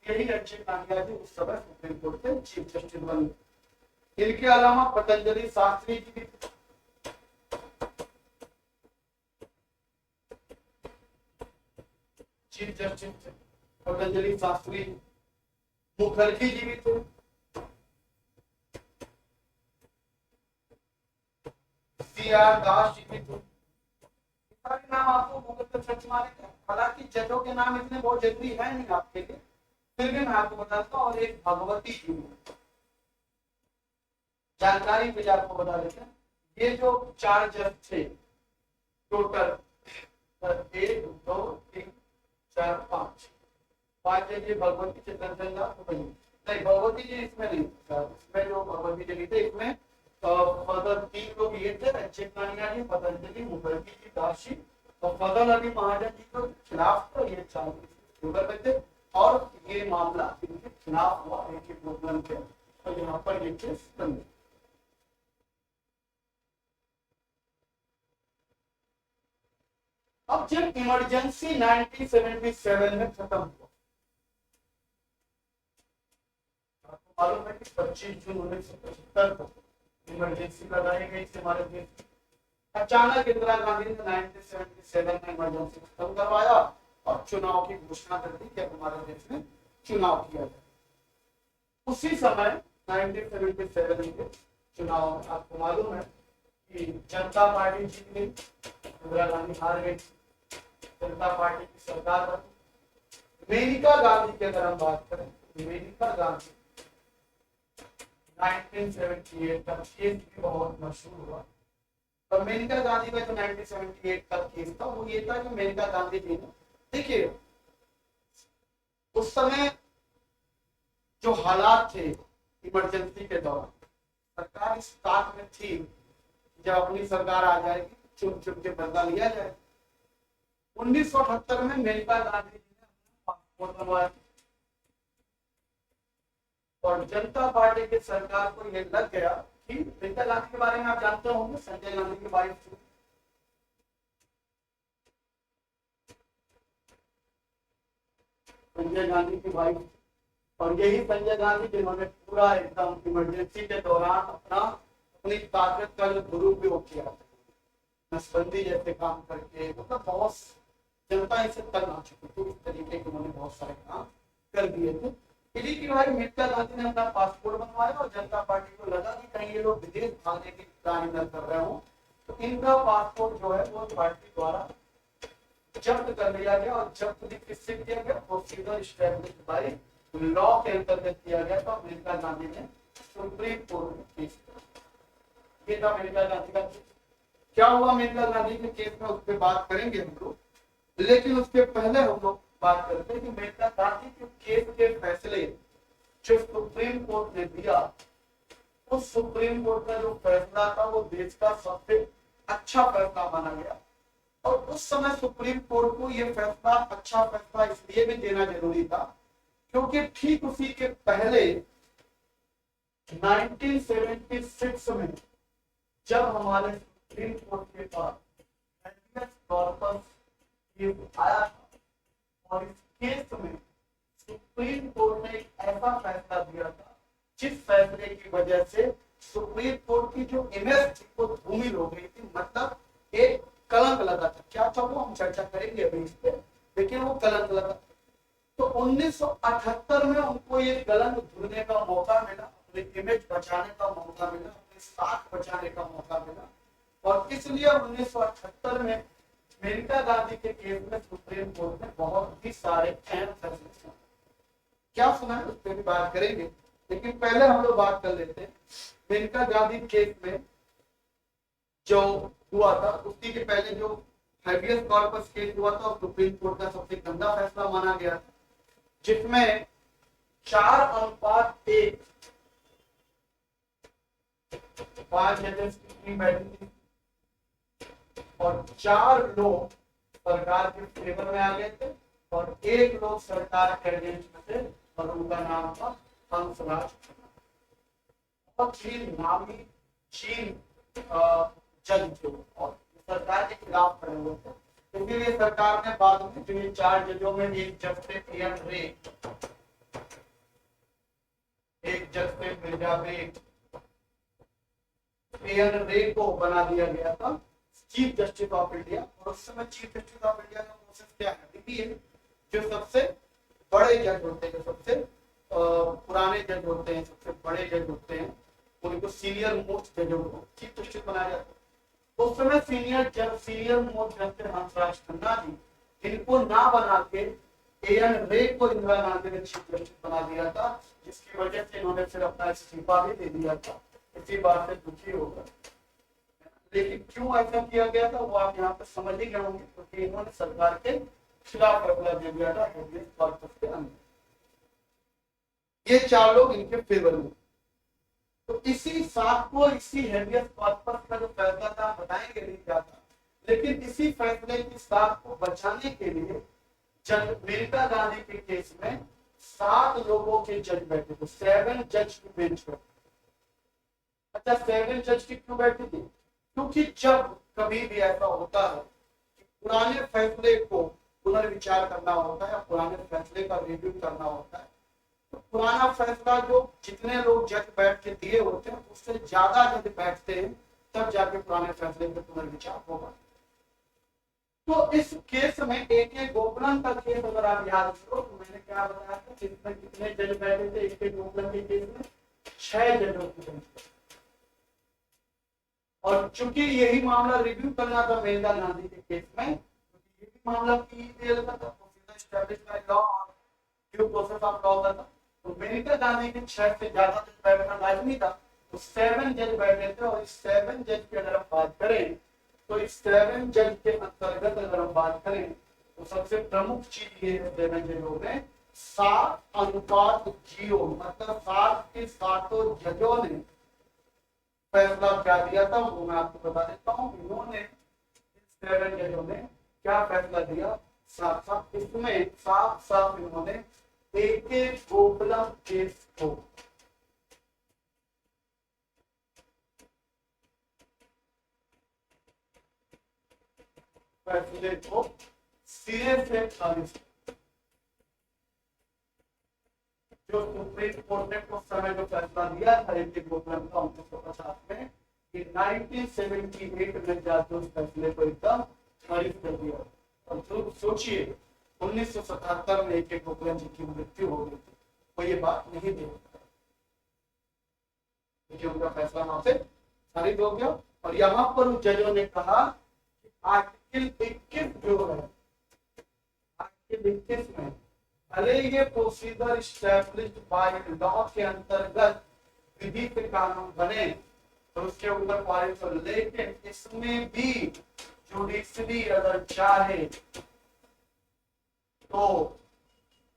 यही एच.ए. कानिया जी उस समय सुप्रीम कोर्ट के चीफ जस्टिस बने। इनके अलावा पतंजलि शास्त्री जी भी चीफ जस्टिस थे। पतंजलि शास्त्री, मुखर्जी जी भी थे, सी.आर. दास जी भी थे। सारे नाम आपको गूगल पर सर्च मारेंगे। हालांकि जजों के नाम इतने बहुत जरूरी है नहीं आपके लिए, फिर भी मैं आपको बताता हूँ। और एक भगवती जी, जानकारी के लिए आपको बता देते हैं, ये जो 4 जज थे टोटल, 1 2 3 4 5 जज, भगवती चित्रंजन दास नहीं, भगवती जी इसमें नहीं, इसमें जो भगवती जी थे इसमें फजल 3 लोग ये थे, एच.ए. कानिया जी, पतंजलि, मुखर्जी जी, दास जी और फजल अली महाजन जी के खिलाफ तो ये 4 फेवर में थे। और ये मामला इनके खिलाफ हुआ एक मुद्दन पे, तो यहाँ पर ये केस बन। अब जब इमरजेंसी 1977 में खत्म हुआ, आपको मालूम है कि 25 जून 1975 को इमरजेंसी लगाई गई थी हमारे देश में। अचानक इंदिरा गांधी ने 1977 में इमरजेंसी खत्म करवाया और चुनाव की घोषणा कर दी कि हमारे देश में चुनाव किया जाए। उसी समय 1977 के चुनाव में आपको मालूम है कि जनता पार्टी जीत गई, इंदिरा गांधी हार गई, जनता पार्टी की सरकार बनी। मेनका गांधी की अगर हम बात करें, मेनका गांधी 1978 का केस भी बहुत मशहूर हुआ। और मेनका गांधी का जो 1978 का केस था वो ये था कि मेनका गांधी जी ने, देखिए उस समय जो हालात थे इमरजेंसी के दौरान, सरकार इस ताक में थी जब अपनी सरकार आ जाएगी चुन चुन के बदला लिया जाए। 1978 में मेनका गांधी जी ने पासपोर्ट बनवाया और जनता पार्टी की सरकार को यह लग गया कि मेनका गांधी के बारे में आप जानते होंगे, संजय गांधी की वाइफ थी। संजय गांधी की वाइफ, और यही संजय गांधी जिन्होंने पूरा एकदम इमरजेंसी के दौरान अपनी ताकत का जो दुरुपयोग किया, नसबंदी जैसे काम करके, मतलब बहुत जनता इसे तंग आ चुकी थी। इस तरीके के उन्होंने बहुत सारे काम कर दिए थे। इसी की भाई मेनका गांधी ने अपना पासपोर्ट बनवाया और जनता पार्टी को लगा कि कहीं ये लोग विदेश भागने की प्लानिंग न कर रहे हो, तो इनका पासपोर्ट जो है वो पार्टी द्वारा जब्त कर लिया गया और जब्त भी किससे किया गया, प्रोसीजर एस्टैब्लिश बाय लॉ के अंतर्गत किया गया। तो मेनका गांधी ने सुप्रीम कोर्ट में केस किया। ये था मेनका गांधी का केस। क्या हुआ मेनका गांधी के केस में, उस पर बात करेंगे हम लोग, लेकिन उसके पहले हम लोग बात करते हैं कि मेनका गांधी के केस के फैसले जो सुप्रीम कोर्ट ने दिया, उस सुप्रीम कोर्ट का जो फैसला था वो देश का सबसे अच्छा फैसला माना गया। और उस समय सुप्रीम कोर्ट को यह फैसला अच्छा फैसला इसलिए भी देना जरूरी था क्योंकि ठीक उसी के पहले 1976 में जब हमारे सुप्रीम कोर्ट के पास हैबियस कॉर्पस केस आया था और इस केस में सुप्रीम कोर्ट ने एक ऐसा फैसला दिया था जिस फैसले की वजह से सुप्रीम कोर्ट की जो इमेज थी वो धूमिल हो गई थी, मतलब एक कलंक लगा था। क्या था वो हम चर्चा करेंगे अभी इस पे, लेकिन वो कलंक लगा। तो 1978 में उनको ये कलंक धुलने का मौका मिला, अपनी इमेज बचाने का मौका मिला, अपनी साख बचाने का मौका मिला। और इसलिए 1978 में मेनका गांधी के केस में सुप्रीम कोर्ट ने बहुत ही सारे अहम फैसले सुनाए। क्या सुना है उस पर भी बात करेंगे, लेकिन पहले हम लोग बात कर लेते हैं मेनका गांधी केस में जो हुआ था। उसी के पहले जो हैबियस कॉर्पस केस हुआ था और सुप्रीम कोर्ट का सबसे गंदा फैसला माना गया था, जिसमें 4:1 5 जजेस की बैठी थी और 4 लोग सरकार के फेवर में आ गए थे और 1 लोग सरकार के अगेंस्ट में थे और उनका नाम था हंसराज। और चीन नामी चीन जज थे और सरकार के खिलाफ खड़े हुए थे। इसीलिए सरकार ने बाद में जो ये 4 जजों में एक जज थे एन रे, एक जज थे मिर्जा बेग, एन रे को बना दिया गया था चीफ जस्टिस ऑफ इंडिया। और उस समय चीफ जस्टिस ऑफ इंडिया का प्रोसेस क्या है, जो सबसे बड़े जज होते हैं, जो सबसे पुराने जज होते हैं, सबसे बड़े जज होते हैं, उनको सीनियर मोस्ट जजों को चीफ जस्टिस बनाया जाता है। उस समय senior most justice Hansraj Khanna ji, इनको ना बना के एन रे को इंदिरा गांधी ने चीफ जस्टिस बना दिया था, जिसकी वजह से इन्होंने फिर अपना इस्तीफा भी दे दिया था। इसी बात से दुखी होगा, लेकिन क्यों ऐसा किया गया था वो आप यहाँ पे समझ ही गए होंगे, क्योंकि इन्होंने सरकार के खिलाफ फैसला दे दिया था हैबियस कॉर्पस के अंदर। ये 4 लोग इनके फेवर में। तो इसी साथ को इसी हैबियस कॉर्पस का जो फैसला था बताएंगे नहीं क्या था, लेकिन इसी फैसले की साथ को बचाने के लिए मेनका गांधी के केस में 7 लोगों के जज बैठे थे, 7 जज की बेंच पर। अच्छा 7 जज की क्यों बैठी थी, क्योंकि जब कभी भी ऐसा होता है कि पुराने फैसले को पुनर्विचार करना होता है, पुराने फैसले का रिव्यू करना होता है, तो पुराना फैसला जो जितने लोग जज बैठ के दिए होते हैं उससे ज्यादा जज बैठते हैं, तब जाके पुराने फैसले पर पुनर्विचार होगा। तो इस केस में AK गोपलन का केस अगर आप याद करो तो मैंने क्या बताया था, जिसमें कितने जज बैठे थे AK गोपलन के केस में 6 जजों की बेंच। और चूंकि यही मामला रिव्यू करना था मेनका गांधी के केस में, क्योंकि ये भी मामला PEPL का था, प्रोसीजर एस्टैब्लिश्ड बाय लॉ और ड्यू प्रोसेस ऑफ लॉ का था। तो मेनका गांधी के 6 से ज्यादा जज बैठना लाजमी था, तो 7 जज बैठे थे। और इस 7 जज की अगर हम बात करें तो इस 7 जज के अंतर्गत अगर हम बात करें तो सबसे प्रमुख चीज ये है 7 जजों में 7:0, मतलब 7 के 7 जजों ने फैसला क्या दिया था वो मैं आपको बता देता हूँ। इन्होंने 7 जजों ने क्या फैसला दिया, साफ इसमें साफ इन्होंने AK गोपलन केस को फैसले को सिरे से खारिज, जो सुप्रीम कोर्ट ने उस समय जो फैसला दिया था AK गोपलन का 1950 में, कि 1978 में जाके उस फैसले को एकदम खारिज कर दिया। और तो सोचिए 1977 में AK गोपलन जी की मृत्यु हो गई थी, वो ये बात नहीं दे सकता, क्योंकि उनका फैसला वहां से खारिज हो गया और यहाँ पर उन जजों ने कहा कि आर्टिकल 21 जो है, आर्टिकल 21 में भले ये प्रोसीजर स्टैब्लिश्ड बाय लॉ के अंतर्गत विधि के कानून बने तो उसके ऊपर पारित हो, लेकिन इसमें भी जुडिशरी अगर चाहे तो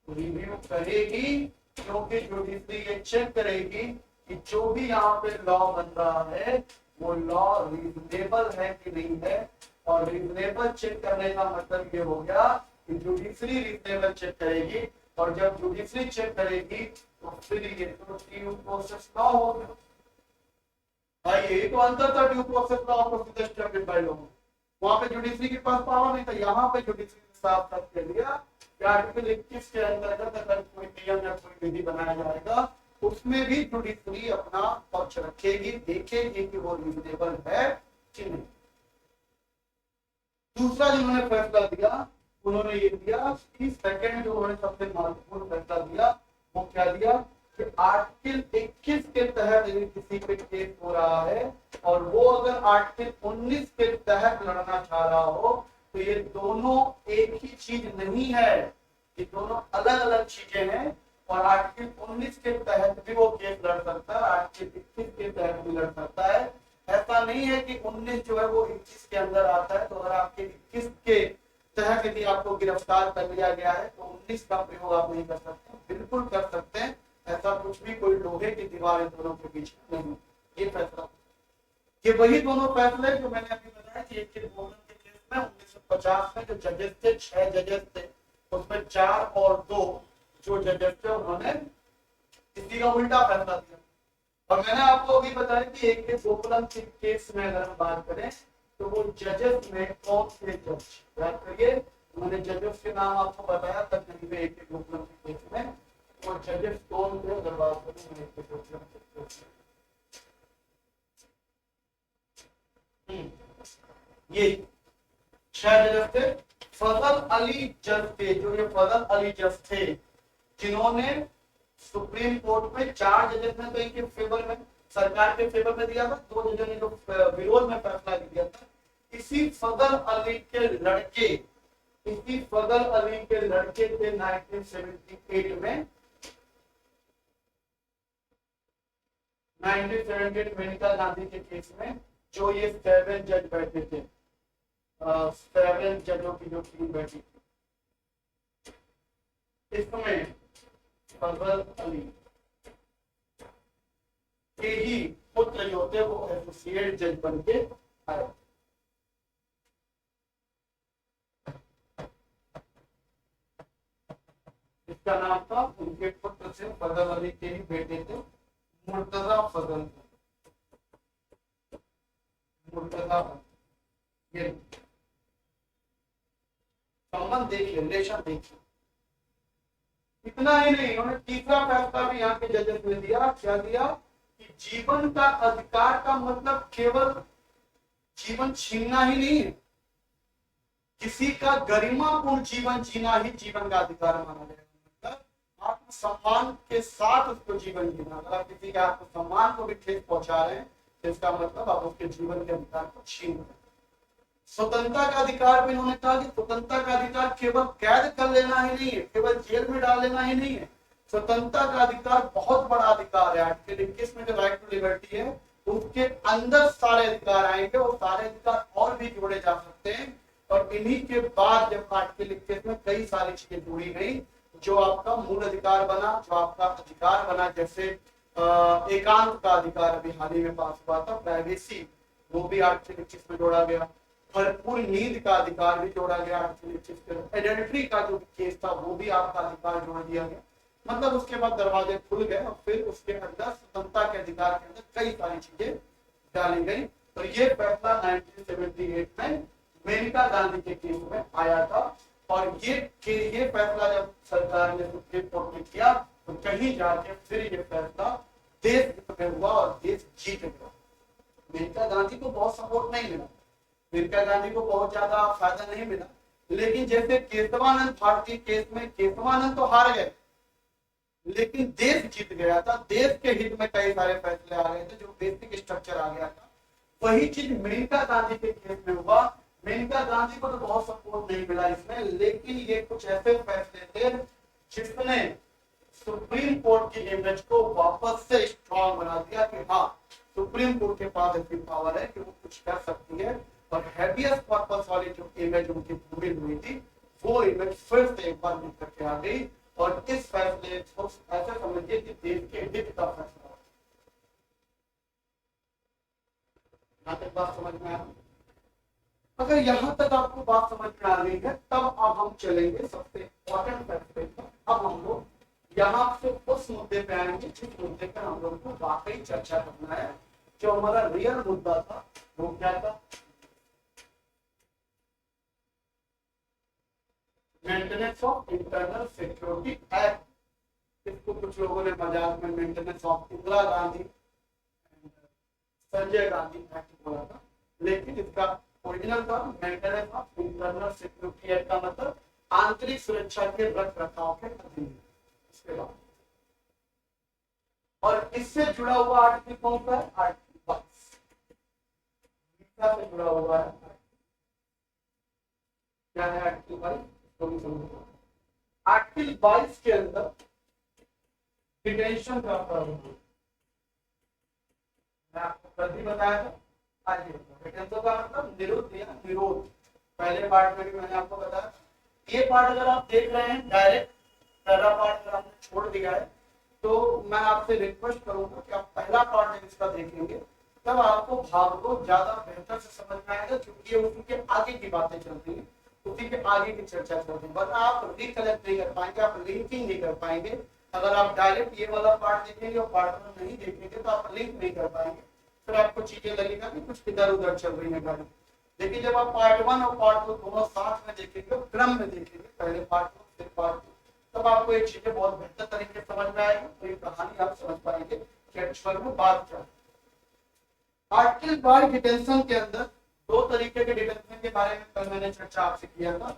रिव्यू करेगी, क्योंकि जुडिशरी ये चेक करेगी कि जो भी यहाँ पे लॉ बन रहा है वो लॉ रीजनेबल है कि नहीं है। और रीजनेबल चेक करने का मतलब ये हो गया कि जुडिशरी रीजनेबल चेक करेगी, और जब जुडिशरी चेक करेगी तो फिर ये तो ड्यू प्रोसेस लॉ होगा। भाई यही तो अंतर था ड्यू प्रोसेस लॉ और प्रोसीजर स्टैब्लिश्ड बाय लॉ। वहां पे जुडिशरी के पास पावर नहीं था, यहाँ पे जुडिशरी ने साफ साफ कह दिया कि आर्टिकल 21 के अंतर्गत अगर कोई नियम या कोई विधि बनाया जाएगा उसमें भी जुडिशरी अपना पक्ष रखेगी, देखेगी कि वो रीजनेबल है कि नहीं। दूसरा जिन्होंने फैसला दिया उन्होंने ये दिया कि सेकंड जो उन्होंने सबसे महत्वपूर्ण फैसला दिया वो क्या दिया कि आर्टिकल 21 के तहत यदि किसी पे केस हो रहा है और वो अगर आर्टिकल 19 के तहत लड़ना चाह रहा हो तो ये दोनों एक ही चीज नहीं है, ये दोनों अलग अलग चीजें हैं। और आर्टिकल 19 के तहत भी वो केस लड़ सकता है, आर्टिकल 21 के तहत भी लड़ सकता है। ऐसा नहीं है कि 19 जो है वो 21 के अंदर आता है, तो अगर आपके 21 के तहत यदि आपको गिरफ्तार कर लिया गया है तो 19 का प्रयोग आप नहीं कर सकते, बिल्कुल कर सकते हैं। ऐसा कुछ भी कोई लोहे की दीवार इन दोनों के बीच नहीं। ये फैसला, ये वही दोनों फैसले जो मैंने अभी बताया कि एक के केस में 1950 में जो जजेस थे, 6 जजेस थे, उसमें 4 और 2 जो जजेस थे उन्होंने इसी का उल्टा फैसला दिया। और मैंने आपको अभी बताया कि एक के गोकुलम के केस में अगर हम बात करें तो वो जजेस में कौन से जज, याद करिए मैंने जजेस के नाम आपको बताया तक नहीं में एक के गोकुलम के केस में वो जजेस कौन थे अगर बात करें एक के गोकुलम के केस में। ये 6 जज थे। फजल अली जज थे, जो ये फजल अली जज थे जिन्होंने सुप्रीम कोर्ट में 4 जजेस ने तो इनके फेवर में, सरकार के फेवर में दिया था, 2 जजों ने जो विरोध में फैसला दिया था। इसी फजल अली के लड़के, इसी फजल अली के लड़के थे 1978 में 1978 मेनका गांधी के केस में जो ये 7 जज बैठे थे, 7 जजों की जो टीम बैठी थी, इसमें फजल अली के ही पुत्र जो थे वो एसोसिएट जज बन के आए। इसका नाम था, उनके पुत्र से फजल अली के ही बेटे थे मुर्तजा फजल, मुर्तजा। ये संबंध देखिए, रिलेशन देखिए। इतना ही नहीं, उन्होंने तीसरा फैसला भी यहाँ के जजेस ने दिया। क्या दिया कि जीवन का अधिकार का मतलब केवल जीवन छीनना ही नहीं है, किसी का गरिमापूर्ण जीवन जीना ही जीवन का अधिकार माना जाएगा। मतलब आत्मसम्मान के साथ उसको जीवन जीना। अगर आप किसी के आत्मसम्मान को भी ठेस पहुंचा रहे हैं तो इसका मतलब आप उसके जीवन के अधिकार को छीन रहे हैं। स्वतंत्रता का अधिकार भी इन्होंने कहा कि स्वतंत्रता का अधिकार केवल कैद कर लेना ही नहीं है, केवल जेल में डाल लेना ही नहीं है। स्वतंत्रता का अधिकार बहुत बड़ा अधिकार है। आर्टिकल 21 में जो राइट टू लिबर्टी है उसके अंदर सारे अधिकार आएंगे और सारे अधिकार और भी जोड़े जा सकते हैं। और इन्हीं के बाद जब आर्टिकल 21 में कई सारी चीजें जोड़ी गई, जो आपका मूल अधिकार बना, जो आपका अधिकार बना, जैसे एकांत का अधिकार अभी हाल ही में पास हुआ था, प्राइवेसी, वो भी आर्टिकल 21 में जोड़ा गया। भरपूर नींद का अधिकार भी जोड़ा गया आर्टिकल 21 में। एडल्ट्री का जो केस था वो भी आपका अधिकार जोड़ दिया गया। मतलब उसके बाद दरवाजे खुल गए और फिर उसके अंदर स्वतंत्रता के अधिकार के अंदर कई सारी चीजें डाली गई। तो ये फैसला 1978 में मेनका गांधी के केस में आया था। और ये फैसला जब सरकार ने सुप्रीम कोर्ट में किया तो कहीं जाके फिर ये फैसला देश हित में हुआ और देश जीत गया। मेनका गांधी को बहुत सपोर्ट नहीं मिला, मेनका गांधी को बहुत ज्यादा फायदा नहीं मिला, लेकिन जैसे केशवानंद भारती केस में केशवानंद तो हार गए लेकिन देश जीत गया था। देश के हित में कई सारे फैसले आ गए थे, जो बेसिक स्ट्रक्चर आ गया था वही चीज मेनका गांधी के केस में हुआ। मेनका गांधी को तो बहुत सपोर्ट नहीं मिला इसमें, लेकिन ये कुछ ऐसे फैसले थे जिसने सुप्रीम कोर्ट की इमेज को वापस से स्ट्रॉन्ग बना दिया कि हाँ, सुप्रीम कोर्ट के पास ऐसी पावर है कि वो कुछ कर सकती है। और हैबियस कॉर्पस वाली जो इमेज उनकी पूरी हुई थी, वो इमेज फिर से एक बार निकल के आ गई। और इस फैसले को ऐसा समझिए कि देश के हित का फैसला। बात समझ में आ रही? अगर यहाँ तक आपको बात समझ में आ रही है, तब अब हम चलेंगे सबसे इम्पोर्टेंट फैसले पर। अब हम लोग यहाँ से उस मुद्दे पे आएंगे जिस मुद्दे पर हम लोग को वाकई चर्चा करना है। जो हमारा रियल मुद्दा था वो क्या था? Maintenance of internal security act. इसको कुछ लोगों ने मजाक में maintenance of Indira Gandhi Sanjay Gandhi act बोला था, लेकिन इसका ओरिजिनल था maintenance of internal security act का मतलब आंतरिक सुरक्षा के रख रखाव के अधीन। इसके बाद और इससे जुड़ा हुआ आर्टिकल कौन सा है? आर्टिकल 22 से जुड़ा हुआ है। क्या है आर्टिकल 22? आर्टिकल 22 के अंदर डिटेंशन का प्रावधान मैं आपको कल भी बताया था। आइए, डिटेंशन का मतलब निरुद्ध या निरोध। पहले पार्ट में भी मैंने आपको बताया। ये पार्ट अगर आप देख रहे हैं डायरेक्ट, पहला पार्ट अगर आपने छोड़ दिया है तो मैं आपसे रिक्वेस्ट करूंगा कि आप पहला पार्ट जब इसका देखेंगे तब आपको भाग को ज्यादा बेहतर से समझ में आएगा, क्योंकि उसी के आगे की बातें चलती है, उसी के आगे की चर्चा चलती है। वरना आप रिकलेक्ट नहीं कर पाएंगे, आप लिंकिंग नहीं कर पाएंगे। अगर आप डायरेक्ट ये वाला पार्ट देखेंगे और पार्ट वन नहीं देखेंगे तो आप लिंक नहीं कर पाएंगे, फिर आपको चीजें लगेगा कि कुछ इधर उधर चल रही है गाड़ी। लेकिन जब आप पार्ट वन और पार्ट टू दोनों साथ में देखेंगे, क्रम में देखेंगे, पहले पार्ट वन फिर पार्ट टू, तब आपको ये चीजें बहुत बेहतर तरीके से समझ में आएगी। तो ये कहानी आप समझ पाएंगे कि एक्चुअल में बात क्या है। आर्टिकल 22 डिटेंशन के अंदर दो तरीके के डिटेंशन के बारे में कल मैंने चर्चा आपसे किया था।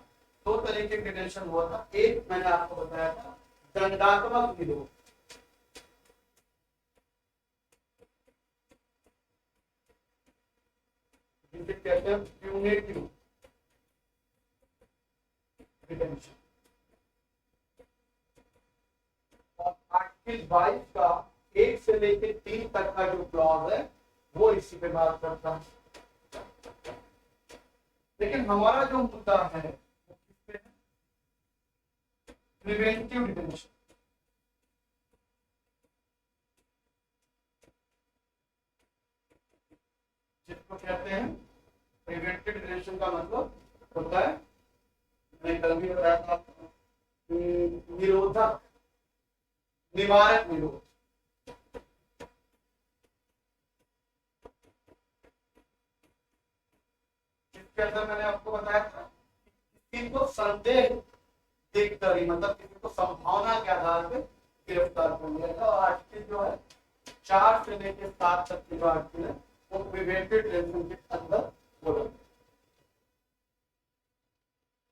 दो तरीके के डिटेंशन हुआ था। एक मैंने आपको बताया था दंडात्मक निरोध, जिसे कहते हैं प्यूनिटिव डिटेंशन। और आर्टिकल 22 का 1 से लेकर 3 तक का जो क्लॉज है वो इसी पे बात करता है। लेकिन हमारा जो मुद्दा है वो किस पे है? Preventive detention. जिसको कहते हैं प्रिवेंटिव डिटेंशन का मतलब होता है, मैंने कल भी बताया था आपको, निरोधक निवारक निरोध। इसके अंदर मैंने आपको बताया था किसी को संदेह देखकर ही, मतलब किसी को संभावना के आधार पे गिरफ्तार कर लिया था। और आर्टिकल जो है 4 से लेकर 7 तक की जो आर्टिकल है वो प्रिवेंटिव डिटेंशन के अंदर बोला।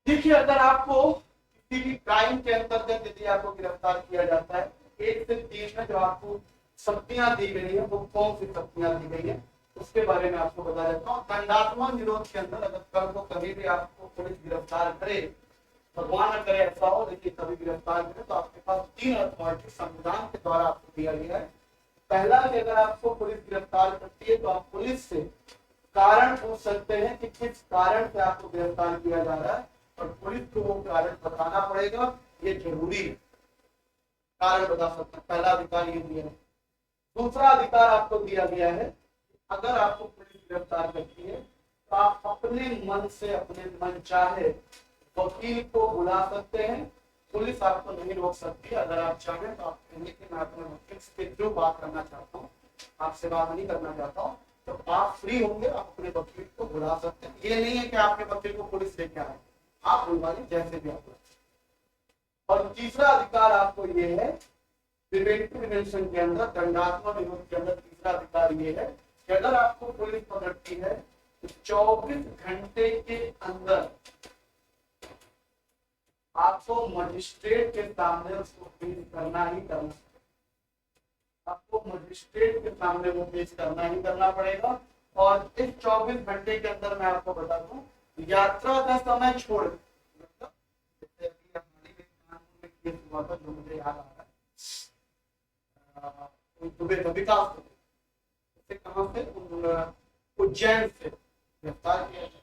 देखिए, अगर आपको किसी भी क्राइम के अंतर्गत यदि आपको गिरफ्तार किया जाता है, 1 से 3 में जो आपको शक्तियां दी गई है वो कौन सी शक्तियां दी गई है उसके बारे में आपको बता देता हूँ। दंडात्मक निरोध के अंदर अगर कल को कभी भी आपको पुलिस गिरफ्तार करे, भगवान न करे ऐसा हो, लेकिन कभी गिरफ्तार करे तो आपके पास 3 अथॉरिटी संविधान के द्वारा आपको दिया गया है। पहला कि अगर आपको पुलिस गिरफ्तार करती है तो आप पुलिस से कारण पूछ सकते हैं कि किस कारण से आपको गिरफ्तार किया जा रहा है, और पुलिस को वो कारण बताना पड़ेगा, ये जरूरी है। कारण बता सकते हैं, पहला अधिकार ये दिया है। दूसरा अधिकार आपको दिया गया है, अगर आपको पुलिस गिरफ्तार करती है तो आप अपने मन से, अपने मन चाहे वकील को बुला सकते हैं, पुलिस आपको नहीं रोक सकती। अगर आप चाहें तो आप कहेंगे कि मैं अपने वकील से जो बात करना चाहता हूँ, आपसे बात नहीं करना चाहता हूँ, तो आप फ्री होंगे, आप अपने वकील को बुला सकते हैं। ये नहीं है कि आपके वकील को पुलिस लेके आए, आप बुलवाइए जैसे भी आप। और तीसरा अधिकार आपको ये है प्रिवेंटिव डिटेंशन के अंदर, दंडात्मक निरोध के अंदर तीसरा अधिकार ये है कि अगर आपको पुलिस पकड़ती है तो 24 घंटे के अंदर आपको मजिस्ट्रेट के सामने उसको पेश करना ही करना है। आपको मजिस्ट्रेट के सामने वो पेश करना ही करना पड़ेगा। और इस 24 घंटे के अंदर मैं आपको बता दूं, यात्रा का समय छोड़, मतलब जैसे अभी हमारी कानपुर में केस हुआ था जो मुझे याद आ रहा है, दुबे विकास से कहां से, उज्जैन से गिरफ्तार किया था।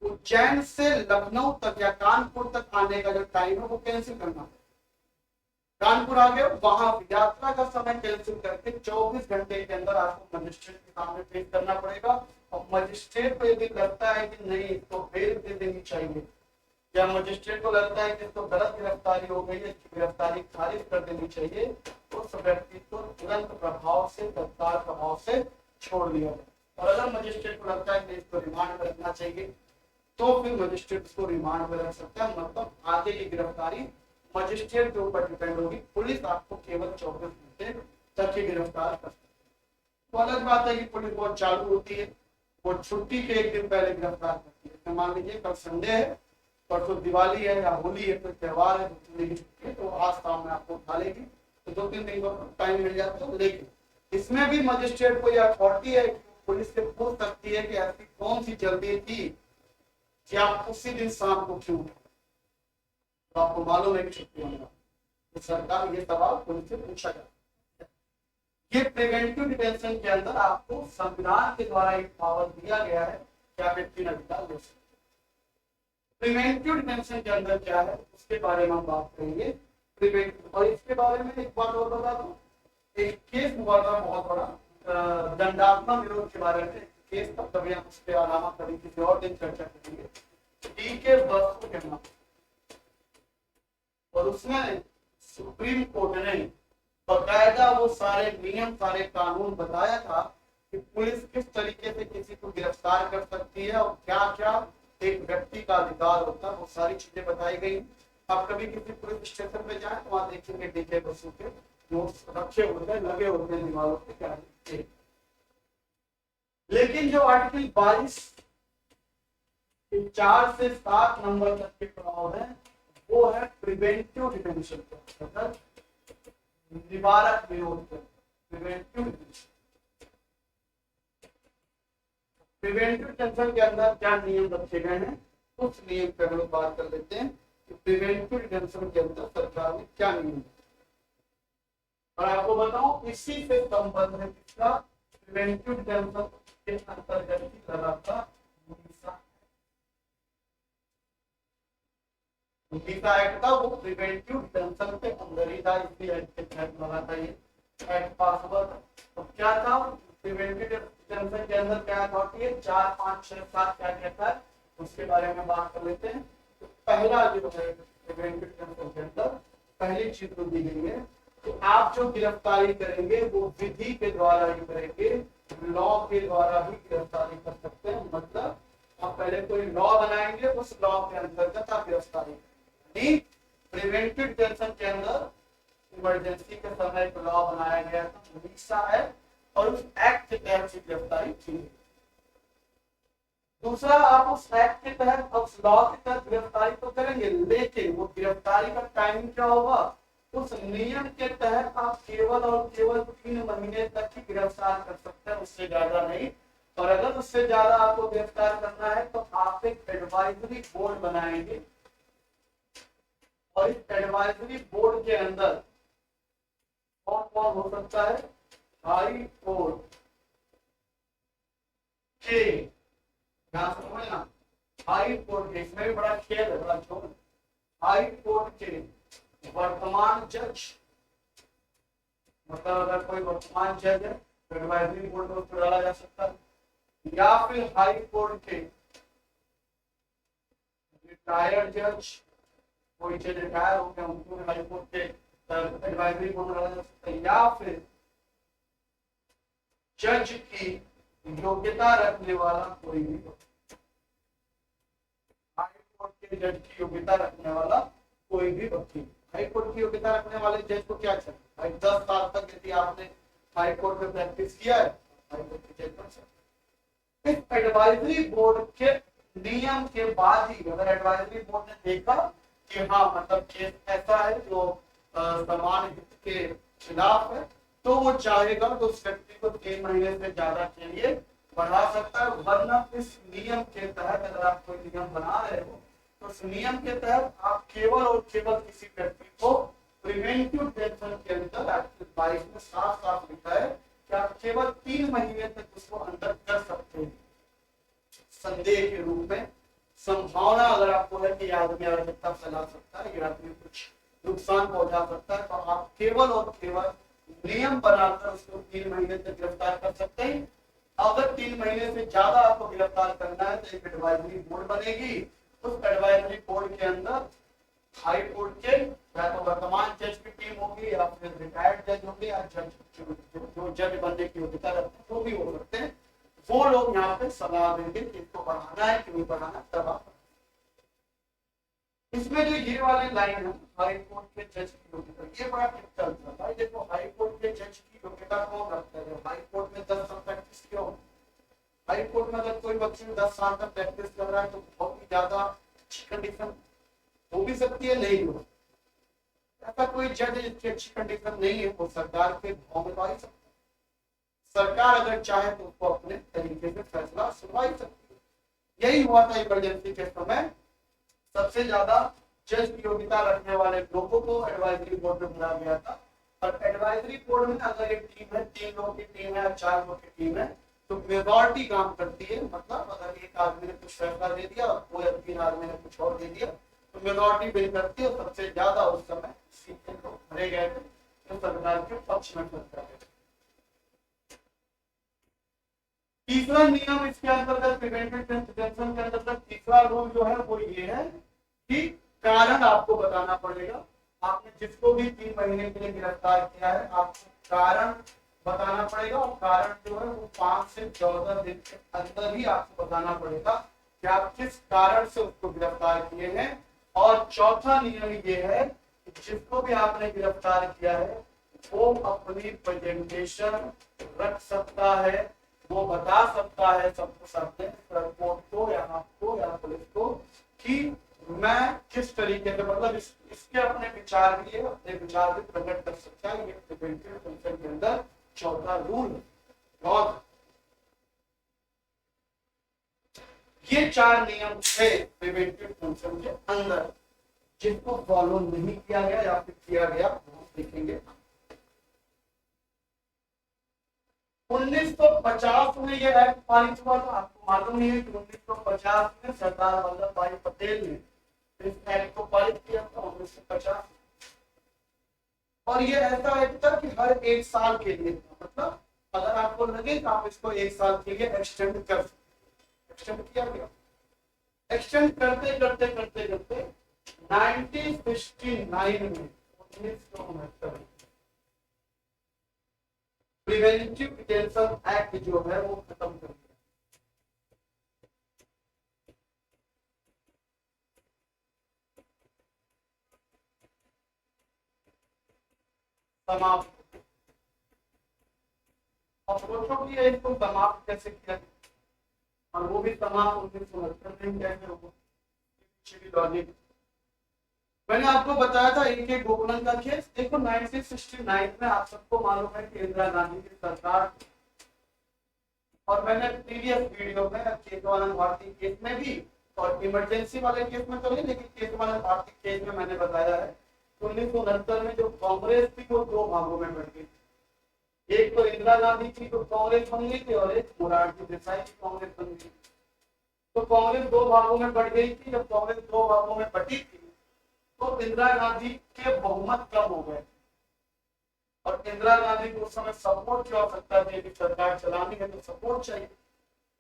उज्जैन से लखनऊ तक या कानपुर तक आने का जो टाइम है वो कैंसिल करना है। कानपुर आ गए, वहां यात्रा का समय कैंसिल करके 24 घंटे के अंदर आपको मजिस्ट्रेट के सामने पेश करना पड़ेगा। और मजिस्ट्रेट को यदि लगता है कि नहीं तो बेल दे देनी चाहिए, या मजिस्ट्रेट को लगता है कि इसको गलत गिरफ्तारी हो गई है, इसकी गिरफ्तारी खारिज कर देनी चाहिए, तो उस व्यक्ति को तुरंत प्रभाव से, तत्काल प्रभाव से छोड़ दिया जाए। और अगर मजिस्ट्रेट को लगता है कि इसको रिमांड में रखना चाहिए तो फिर मजिस्ट्रेट उसको रिमांड में रख सकता है। मतलब आगे की गिरफ्तारी मजिस्ट्रेट के ऊपर डिपेंड होगी। पुलिस आपको केवल 24 घंटे तक ही गिरफ्तार कर सकती है। तो अलग बात है कि पुलिस बहुत चालू होती है, वो छुट्टी के एक दिन पहले गिरफ्तार करती है। मान लीजिए कल संडे है, परसों दिवाली है या होली है, कोई त्योहार है, तो आज शाम में आपको उठा लेगी, तो 2-3 दिन का टाइम मिल जाता है। लेकिन इसमें भी मजिस्ट्रेट को यह अथॉरिटी है, पुलिस से पूछ सकती है कि ऐसी कौन सी जल्दी थी कि आप उसी दिन शाम को क्यों, तो आपको मालूम है कि छुट्टी होने वाली, तो सरकार ये सवाल पुलिस से पूछा जाता है। ये प्रिवेंटिव डिटेंशन के अंदर आपको संविधान के द्वारा एक पावर दिया गया है कि आप एक 3 अधिकार ले सकते। प्रिवेंटिव डिटेंशन के अंदर क्या है उसके बारे में हम बात करेंगे। प्रिवेंटिव, और इसके बारे में एक बात और बता दूं, एक केस हुआ था बहुत बड़ा दंडात्मक विरोध के बारे में। केस तब कभी हम उस पर अलावा कभी किसी और दिन चर्चा करेंगे। टीके बसु के नाम, और उसमें सुप्रीम कोर्ट ने बकायदा वो सारे नियम, सारे कानून बताया था कि पुलिस किस तरीके से किसी को गिरफ्तार कर सकती है और क्या क्या एक व्यक्ति का अधिकार होता है, वो सारी चीजें बताई गई। आप कभी किसी पुलिस स्टेशन पे जाए तो वहां देखेंगे डीके बसों के जो रखे होते हैं, लगे होते हैं दीवारों पे क्या है। लेकिन जो आर्टिकल 22 4 से 7 नंबर तक के प्रावधान है वो है प्रिवेंटिव डिटेंशन, मतलब निवारक विरोध। प्रिवेंटिव डिटेंशन के अंदर क्या नियम रखे गए हैं, उस नियम पर हम लोग बात कर लेते हैं कि प्रिवेंटिव डिटेंशन के अंदर सरकार ने क्या नियम, और आपको बताऊं इसी से संबंधित इसका प्रिवेंटिव डिटेंशन के अंतर्गत ही लगा था मीसा एक्ट था। वो प्रिवेंटिव डिटेंशन के अंदर ही था, इसलिए एक्ट के तहत लगा था, ये एक्ट पास हुआ था। तो क्या था प्रिवेंटिव डिटेंशन के अंदर, क्या अथॉरिटी है, 4, 5, 6, 7 क्या कहता है उसके बारे में बात कर लेते हैं। तो पहला जो है प्रिवेंटिव डिटेंशन के अंदर पहली चीज तो दी गई है कि आप जो गिरफ्तारी करेंगे वो विधि के द्वारा ही करेंगे, लॉ के द्वारा ही गिरफ्तारी कर सकते हैं। मतलब आप पहले कोई लॉ बनाएंगे, उस लॉ के अंतर्गत आप गिरफ्तारी। प्रिवेंटिव डिटेंशन के अंदर इमरजेंसी के समय एक लॉ बनाया गया था, मीसा है, और उस एक्ट के तहत से गिरफ्तारी की। दूसरा, आप उस एक्ट के तहत, उस लॉ के तहत गिरफ्तारी तो करेंगे, लेकिन वो गिरफ्तारी का टाइमिंग क्या होगा, उस नियम के तहत आप केवल और केवल 3 महीने तक ही गिरफ्तार कर सकते हैं, उससे ज्यादा नहीं। और अगर उससे ज्यादा आपको गिरफ्तार करना है तो आप एक एडवाइजरी बोर्ड बनाएंगे, और इस एडवाइजरी बोर्ड के अंदर कौन कौन हो सकता है, हाई कोर्ट के, समझना, हाई कोर्ट के, इसमें भी बड़ा खेल है, बड़ा जोर, हाई कोर्ट के वर्तमान जज, मतलब अगर कोई वर्तमान जज है तो एडवाइजरी बोर्ड में उसको डाला जा सकता है, या फिर हाई कोर्ट के रिटायर्ड जज, कोई जज रिटायर हो गया उनको हाई कोर्ट के एडवाइजरी बोर्ड में डाला जा सकता है, या फिर जज की योग्यता रखने वाला कोई भी, हाई कोर्ट के जज की योग्यता रखने वाला कोई भी वकील। हाई कोर्ट की योग्यता रखने वाले जज को क्या चाहिए भाई, 10 साल तक यदि आपने हाई कोर्ट में प्रैक्टिस किया है, हाई कोर्ट के जज बन सकते। इस एडवाइजरी बोर्ड के नियम के बाद ही अगर एडवाइजरी बोर्ड ने देखा कि हाँ मतलब केस ऐसा है जो समान हित के खिलाफ है, तो वो चाहेगा तो उस व्यक्ति को 3 महीने से ज्यादा के लिए बढ़ा सकता है, वरना इस नियम के तहत अगर आप कोई नियम बना रहे हो तो उस नियम के तहत आप केवल और केवल किसी व्यक्ति को प्रिवेंटिव डिटेंशन के अंदर आर्टिकल 22 में साफ साफ लिखा है कि आप केवल 3 महीने तक उसको अंदर कर सकते हैं। संदेह के रूप में संभावना अगर आपको है कि ये आदमी अराजकता फैला सकता है, ये आदमी कुछ नुकसान पहुंचा सकता है, तो आप केवल और केवल नियम बनाकर उसको 3 महीने तक गिरफ्तार कर सकते हैं। अगर 3 महीने से ज्यादा आपको गिरफ्तार करना है तो एक एडवाइजरी बोर्ड बनेगी। उस एडवाइजरी बोर्ड के अंदर हाई कोर्ट के या तो वर्तमान जज की टीम होगी या फिर रिटायर्ड जज होंगे या जज जो जज बनने की योग्यता रखते हैं वो भी हो सकते हैं, वो लोग यहाँ पे सलाह देंगे कि इसको बढ़ाना है कि नहीं बढ़ाना, तब आप। इसमें जो ये वाली लाइन है हाई कोर्ट के जज की योग्यता, ये बड़ा टिपिकल था भाई। देखो हाई कोर्ट के जज की योग्यता कौन रखता है? हाई कोर्ट में 10 साल प्रैक्टिस क्यों? हाई कोर्ट में अगर कोई वकील 10 साल तक प्रैक्टिस कर रहा है तो बहुत ही ज्यादा अच्छी कंडीशन हो भी सकती है, नहीं हो। ऐसा कोई जज जिसकी अच्छी कंडीशन नहीं है वो सरकार के भाव में ला सकता है। सरकार अगर चाहे तो उसको अपने तरीके से फैसला सुनवा सकती है। यही हुआ था इमरजेंसी के समय। सबसे ज्यादा जज की योग्यता रखने वाले लोगों को एडवाइजरी बोर्ड में बुलाया गया था। और एडवाइजरी बोर्ड में अगर एक टीम है, 3 लोगों की टीम है, 4 लोगों की टीम है, तो मेजॉरिटी काम करती है। मतलब अगर एक आदमी ने कुछ फैसला दे दिया और 2 या 3 आदमी ने कुछ और दे दिया तो मेजॉरिटी बिल करती है। सबसे ज्यादा उस समय सीटें तो भरे गए थे तो सरकार के पक्ष में फैसला गया। तीसरा नियम इसके अंतर्गत प्रिवेंटिव डिटेंशन के अंतर्गत तीसरा रूल जो है वो ये है कि कारण आपको बताना पड़ेगा। आपने जिसको भी 3 महीने के लिए गिरफ्तार किया है आपको कारण बताना पड़ेगा, और कारण जो है वो 5 से 14 दिन के अंदर ही आपको बताना पड़ेगा कि आप किस कारण से उसको गिरफ्तार किए हैं। और चौथा नियम ये है कि जिसको भी आपने गिरफ्तार किया है वो अपनी प्रेजेंटेशन रख सकता है, वो बता सकता है सबको सामने कोर्ट को या आपको या पुलिस को कि मैं किस तरीके से, मतलब इसके अपने विचार भी है, अपने विचार भी प्रकट कर सकता है। ये प्रिवेंटिव डिटेंशन के अंदर चौथा रूल है। और ये 4 नियम थे प्रिवेंटिव डिटेंशन के अंदर, जिनको फॉलो नहीं किया गया या फिर किया गया वो देखेंगे। 1950 में ये एक्ट पारित हुआ था। आपको मालूम नहीं है कि 1950 में सरदार वल्लभ भाई पटेल ने इस एक्ट को पारित किया था 1950। और ये ऐसा एक्ट था कि हर 1 साल के लिए, मतलब अगर आपको लगे कि आप इसको 1 साल के लिए एक्सटेंड कर सकते, एक्सटेंड किया गया। एक्सटेंड करते करते करते करते 1969 में 1969 प्रिवेंटिव डिटेंशन एक्ट जो है वो खत्म कर दिया। समाप्त। अब सोचो कि इसको समाप्त कैसे किया, और वो भी समाप्त 1969 में कैसे होगा, लॉजिक मैंने आपको बताया था एक एक गोपलन का केस। देखो 1969 में आप सबको मालूम है कि इंदिरा गांधी की सरकार, और मैंने प्रीवियस वीडियो में केशवानंद भारती केस में भी और इमरजेंसी वाले केस में तो नहीं, लेकिन केशवानंद भारती केस में मैंने बताया है 1969 में जो कांग्रेस थी वो 2 भागों में बढ़ गई। एक तो इंदिरा गांधी की तो कांग्रेस बन गई थी और एक मोरारजी देसाई की कांग्रेस बन गई। तो कांग्रेस 2 भागों में बढ़ गई थी। जब कांग्रेस 2 भागों में बटी थी तो इंदिरा गांधी के बहुमत कम हो गए, और इंदिरा गांधी को उस समय सपोर्ट की आवश्यकता थी कि सरकार चलानी है तो सपोर्ट चाहिए।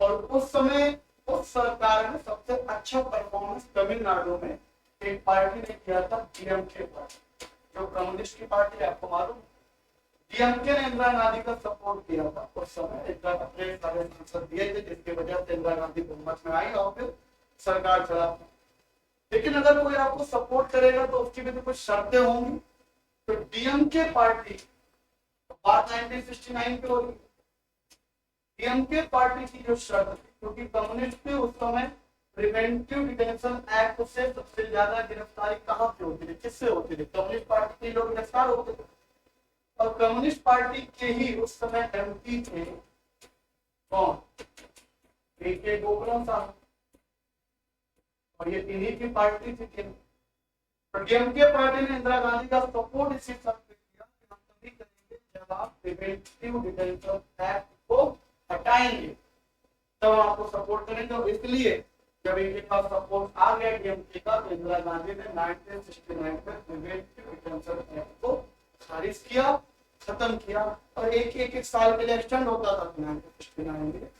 और उस समय उस सरकार में सबसे अच्छा परफॉर्मेंस तमिलनाडु में एक पार्टी ने किया था, डीएमके पार्टी, जो कम्युनिस्ट की पार्टी है, आपको मालूम। डीएमके ने इंदिरा गांधी का सपोर्ट किया था उस समय, इंदिरा अपने सारे सांसद दिए थे, जिसकी वजह से इंदिरा गांधी बहुमत में आई और फिर सरकार चला। लेकिन अगर कोई आपको सपोर्ट करेगा तो उसकी भी तो कुछ शर्तें होंगी। तो डीएमके पार्टी, बात 1969 पे हो रही, डीएमके पार्टी की जो शर्त थी, क्योंकि कम्युनिस्ट पे उस समय प्रिवेंटिव डिटेंशन एक्ट से सबसे ज्यादा गिरफ्तारी कहां पे होती थी, किससे होती थी? कम्युनिस्ट पार्टी के लोग गिरफ्तार होते थे। और कम्युनिस्ट पार्टी के ही उस समय एमपी थे कौन? डीके गोकुलम साहब, और ये इन्हीं की पार्टी थी। तो डीएमके पार्टी ने इंदिरा गांधी का सपोर्ट इसी शर्त पे किया कि हम तभी करेंगे जब आप प्रिवेंटिव डिटेंशन एक्ट को हटाएंगे, तब आपको सपोर्ट करेंगे। और इसलिए जब इनके पास सपोर्ट आ गया डीएमके का, तो इंदिरा गांधी ने 1969 में प्रिवेंटिव डिटेंशन एक्ट को खारिज किया, खत्म किया, और एक साल के लिए एक्सटेंड होता था 1969 में।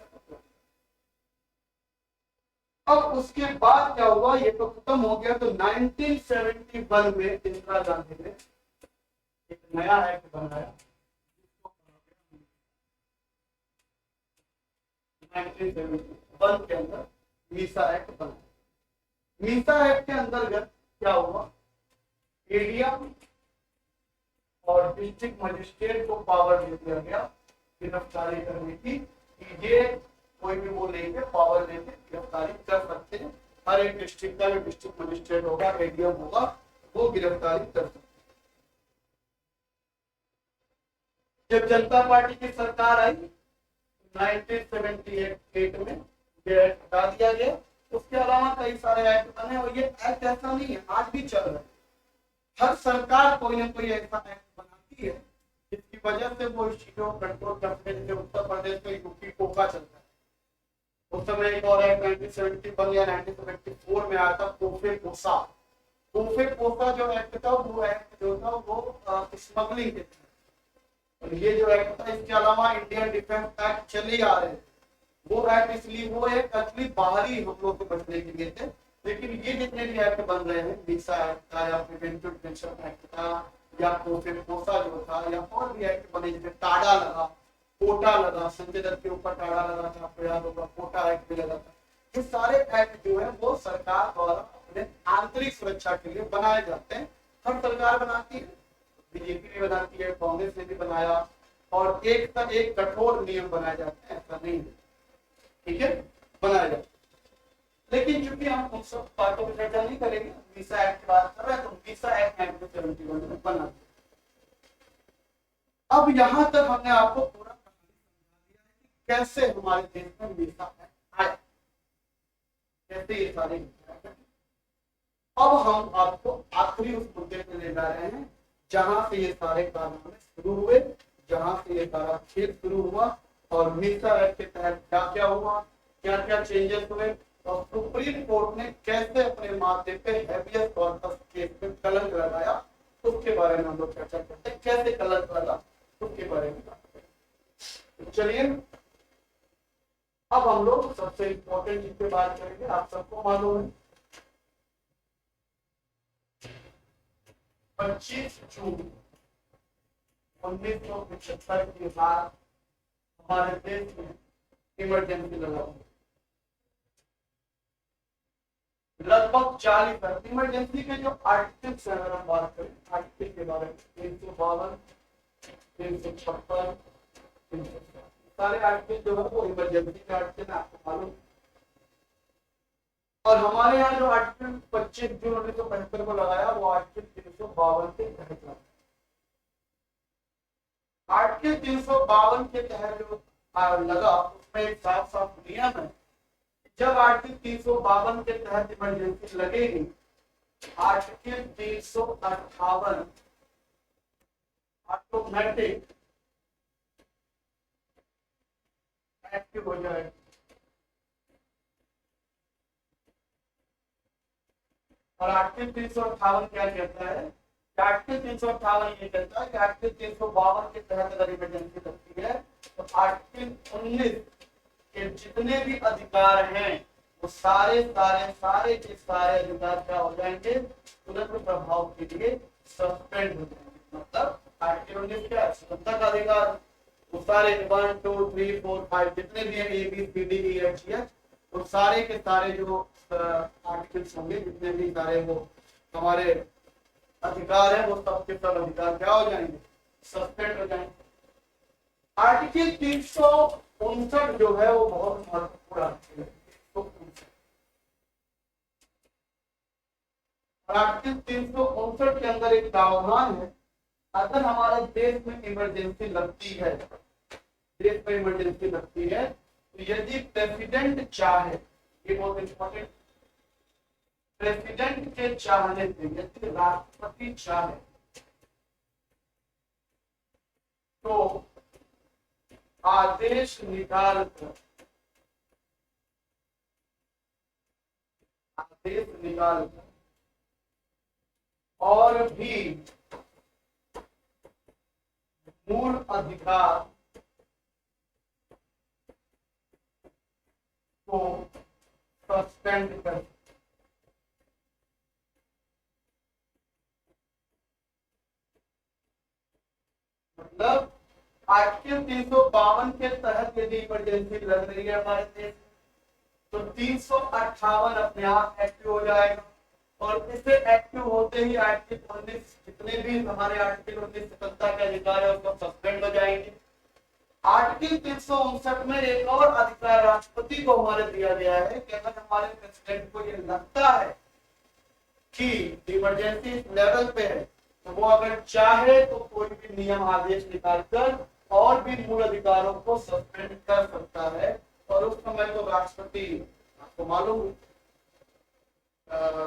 अब उसके बाद क्या हुआ, ये तो खत्म हो गया। तो 1971 में इंदिरा गांधी ने एक नया एक्ट बनाया, 1971 के अंदर मीसा एक्ट बना। मीसा एक्ट के अंतर्गत क्या हुआ, एडीएम और डिस्ट्रिक्ट मजिस्ट्रेट को पावर दे दिया गया गिरफ्तारी करने की, ये कोई भी वो लेके पावर लेके गिरफ्तारी कर सकते हैं। हर एक डिस्ट्रिक्ट का जो डिस्ट्रिक्ट मजिस्ट्रेट होगा, एडीएम होगा, वो गिरफ्तारी कर सकते हैं। जब जनता पार्टी की सरकार आई 1978 में ये एक्ट हटा दिया गया। उसके अलावा कई सारे एक्ट बने, और ये एक्ट ऐसा नहीं है, आज भी चल रहा है। हर सरकार कोई ना कोई ऐसा एक्ट बनाती है जिसकी वजह से वो इस चीजों को कंट्रोल करते हैं। उत्तर प्रदेश में यूपी कोका चलता है, उस समय एक और एक्ट 1971 या 1974 में आया था, कोफे कोसा। कोफे कोसा जो एक्ट था, वो एक्ट जो था वो स्मगलिंग के थे। और ये जो एक्ट था, इसके अलावा इंडियन डिफेंस एक्ट चले आ रहे थे। वो एक्ट इसलिए वो एक एक्चुअली बाहरी हम लोग को बचने के लिए थे। लेकिन ये जितने भी एक्ट बन रहे हैं, मीसा एक्ट था या प्रिवेंटिव डिटेंशन एक्ट था या कोफे कोसा जो था, या और भी एक्ट बने जैसे टाडा लगा, कोटा लगा, संजय दत्त के ऊपर टाडा लगा था, आपको याद होगा, कोटा एक्ट भी लगा था। ये सारे एक्ट जो है वो सरकार द्वारा अपने आंतरिक सुरक्षा के लिए बनाए जाते हैं। हर सरकार बनाती है, बीजेपी भी बनाती है, कांग्रेस ने भी बनाया, और एक का एक कठोर नियम बनाए जाते हैं, ऐसा नहीं है, ठीक है, बनाए जाते। लेकिन चूंकि हम उन सब बातों पर चर्चा नहीं करेंगे, मीसा एक्ट की बात कर रहे हैं, तो मीसा एक्ट 1971 में बना। अब यहां तक हमने आपको पूरा कैसे हमारे देश में मीसा एक्ट आया, कैसे ये सारे। अब हम आपको आखिरी उस मुद्दे पे ले जा रहे हैं जहां से ये सारे कारनामे शुरू हुए, जहां से ये सारा खेल शुरू हुआ, और मीसा एक्ट के तहत क्या क्या हुआ, क्या क्या चेंजेस हुए, और सुप्रीम कोर्ट ने कैसे अपने माथे पे हैबियस कॉर्पस केस में कलंक लगाया, उसके बारे में हम लोग चर्चा करते हैं। कैसे कलंक लगा उसके बारे में बात करेंगे। तो चलिए अब हम लोग सबसे इंपॉर्टेंट चीज पे बात करेंगे। आप सबको मालूम है 25 जून 1975 के बाद हमारे देश में इमरजेंसी लगा, लगभग 40 इमरजेंसी के जो आर्टिकल्स हैं, अगर हम बात करें आर्टिकल के बारे में, 352, 356, सारे आर्टिकल जो है वो इमरजेंसी के आर्टिकल आपको मालूम। और हमारे यहाँ जो आर्टिकल 25 जून 1975 को लगाया, वो आर्टिकल 352 के तहत आर्टिकल 352 के तहत जो लगा, उसमें एक साफ साफ नियम है। जब आर्टिकल 352 के तहत इमरजेंसी लगेगी, आर्टिकल 358 ऑटोमेटिक एक्टिव हो जाएगा। और आर्टिकल 358 क्या कहता है, आर्टिकल 358 ये कहता है कि आर्टिकल 352 के तहत अगर इमरजेंसी लगती है, तो आर्टिकल 19 के जितने भी अधिकार हैं, वो सारे सारे सारे के सारे अधिकार क्या हो जाएंगे, तुरंत प्रभाव के लिए सस्पेंड हो जाएंगे। मतलब आर्टिकल 19 क्या है, स्वतंत्रता का अधिकार, वो सारे 1 2 3 4 5 जितने भी है, ABCDEFGH, वो सारे के सारे जो आर्टिकल्स होंगे, जितने भी सारे वो हमारे अधिकार है, वो सबके सब अधिकार क्या हो जाएंगे, सस्पेंड हो जाएंगे। आर्टिकल 359 जो है वो बहुत महत्वपूर्ण आर्टिकल है। आर्टिकल 359 के अंदर एक प्रावधान है, अगर हमारे देश में इमरजेंसी लगती है, देश में इमरजेंसी लगती है, यदि प्रेसिडेंट चाहे, ये बहुत इंपॉर्टेंट, प्रेसिडेंट के चाहने से, यदि राष्ट्रपति चाहे तो आदेश निकालकर, आदेश निकालकर और भी मूल अधिकार को सस्पेंड कर, मतलब आर्टिकल 352 के तहत यदि इमरजेंसी लग रही है हमारे देश में, तो 358 अपने आप एक्टिव हो जाएगा और इसे एक्टिव होते ही आर्टिकल 19, जितने भी हमारे आर्टिकल 19 स्वतंत्रता के अधिकार है उसको सस्पेंड हो जाएंगे। आर्टिकल 359 में एक और अधिकार राष्ट्रपति को हमारे दिया गया है कि अगर हमारे प्रेसिडेंट को ये लगता है कि इमरजेंसी लेवल पे है तो वो अगर चाहे तो कोई भी नियम आदेश निकालकर और भी मूल अधिकारों को सस्पेंड कर सकता है। और उस समय तो राष्ट्रपति, आपको मालूम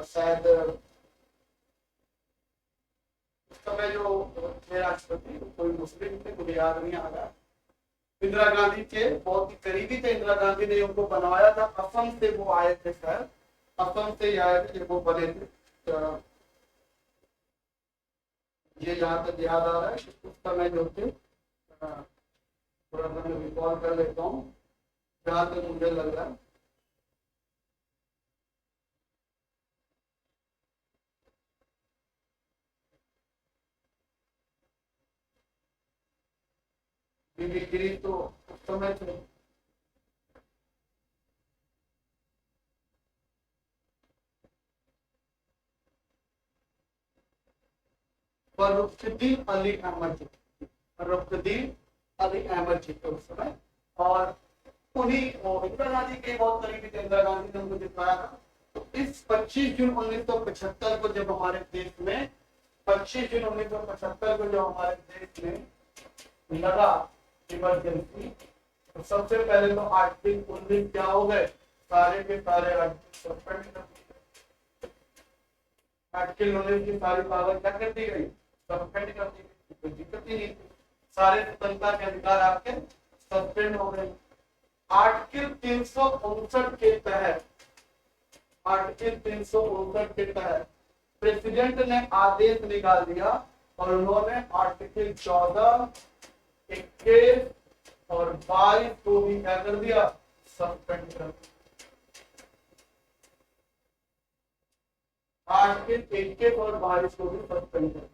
शायद उस समय जो थे राष्ट्रपति कोई मुस्लिम थे, मुझे याद नहीं आ रहा, इंदिरा गांधी के बहुत ही करीबी थे। इंदिरा गांधी ने उनको बनवाया था, असम से वो आए थे, शायद असम से आए थे जब वो बने थे। तो ये जहाँ तक याद आ रहा है उस समय जो थे, थोड़ा मैं रिकॉल कर लेता हूँ जहाँ तक मुझे लग रहा है। गिरी तो उस समय थे, फर्रुखुद्दीन अली अहमद जी, फर्रुखुद्दीन अली अहमद जी उस समय, और उन्हीं इंदिरा गांधी के बहुत करीबी थे। इंदिरा गांधी ने उनको जिताया था। तो इस 25 जून 1975 को जब हमारे देश में 25 जून 1975 को जब हमारे देश में लगा इमरजेंसी, तो सबसे पहले तो आर्टिकल 19 क्या हो गए, सारे के सारे आर्टिकल सस्पेंड कर दिए। आर्टिकल 19 की सारी पावर क्या कर दी गई, सस्पेंड कर दी गई, कोई दिक्कत ही नहीं थी, सारे स्वतंत्रता के अधिकार आपके सस्पेंड हो गए। आर्टिकल 359 के तहत, आर्टिकल 359 के तहत प्रेसिडेंट ने आदेश निकाल दिया और उन्होंने आर्टिकल 14, 21 और 22 को भी क्या कर दिया, सस्पेंड कर दिया। आर्टिकल 21 और 22 को भी सस्पेंड कर दिया।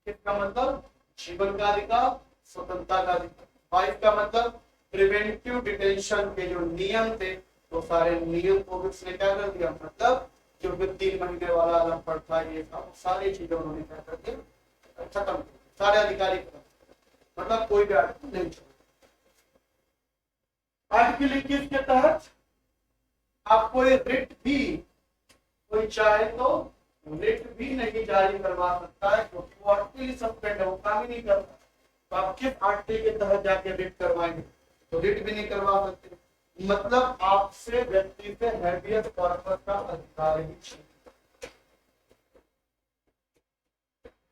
इसका मतलब जीवन का अधिकार, स्वतंत्रता का अधिकार। 22 का मतलब प्रिवेंटिव डिटेंशन के जो नियम थे वो सारे नियम को भी उसने क्या कर दिया, मतलब जो भी 3 महीने वाला अलग पड़ता है, ये सब सारी चीजें उन्होंने क्या कर दिया, खत्म, सारे अधिकारी मतलब कोई भी आर्टिकल नहीं छोड़ा। आर्टिकल 21 के तहत आप कोई रिट भी, कोई चाहे तो रिट भी नहीं जारी करवा सकता है, क्योंकि वो आर्टिकल सस्पेंड है, वो काम ही नहीं करता। तो आप किस आर्टिकल के तहत जाके रिट करवाएंगे, तो रिट भी नहीं करवा सकते। मतलब आपसे व्यक्ति से हैबियस कॉर्पस का अधिकार ही छीन,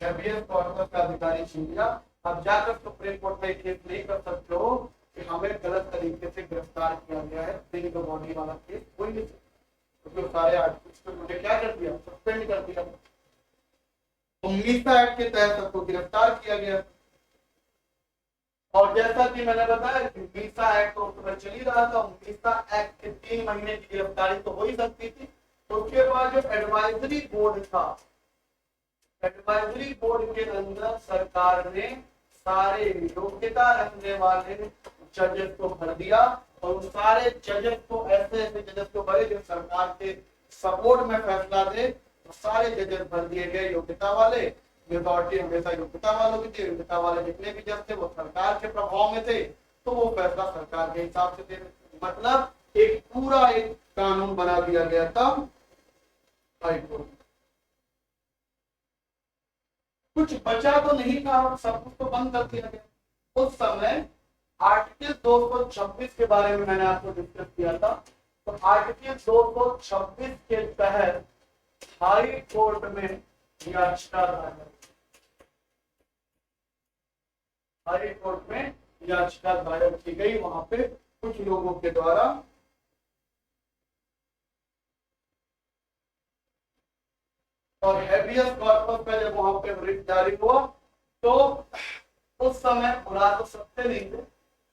हैबियस कॉर्पस का अधिकारी छीन लिया। अब जाकर सुप्रीम कोर्ट में केस नहीं कर सकते हो कि हमें गलत तरीके से गिरफ्तार किया गया है, सिंह बॉडी वाला केस कोई नहीं, क्योंकि सारे आर्टिकल्स को उन्होंने क्या कर दिया, सस्पेंड कर दिया। उम्मीसा एक्ट के तहत सबको गिरफ्तार किया गया। और जैसा कि मैंने बताया उम्मीसा एक्ट तो उस समय चल ही रहा था, उम्मीसा एक्ट के 3 महीने की गिरफ्तारी तो हो ही सकती थी। तो उसके बाद जो एडवाइजरी बोर्ड था, एडवाइजरी बोर्ड के अंदर सरकार ने सारे योग्यता रखने वाले जजेस को भर दिया और उन सारे जजेस को, ऐसे ऐसे जजेस को भरे जो सरकार के सपोर्ट में फैसला दे, तो सारे जजेस भर दिए गए योग्यता वाले। अथॉरिटी हमेशा योग्यता वालों की थी, योग्यता वाले जितने भी जज थे वो सरकार के प्रभाव में थे, तो वो फैसला सरकार के हिसाब से दे रहे। मतलब एक पूरा एक कानून बना दिया गया था हाईकोर्ट। कुछ बचा तो नहीं था, सब कुछ तो बंद कर दिया गया। उस समय आर्टिकल 226 के बारे में मैंने आपको डिस्कस किया था। तो आर्टिकल 226 के तहत हाई कोर्ट में याचिका दायर, हाई कोर्ट में याचिका दायर की गई वहां पे कुछ लोगों के द्वारा। और हैबियस कॉर्पस का जब वहां पे रिट जारी हुआ तो उस समय बुरा तो सबसे नहीं थे,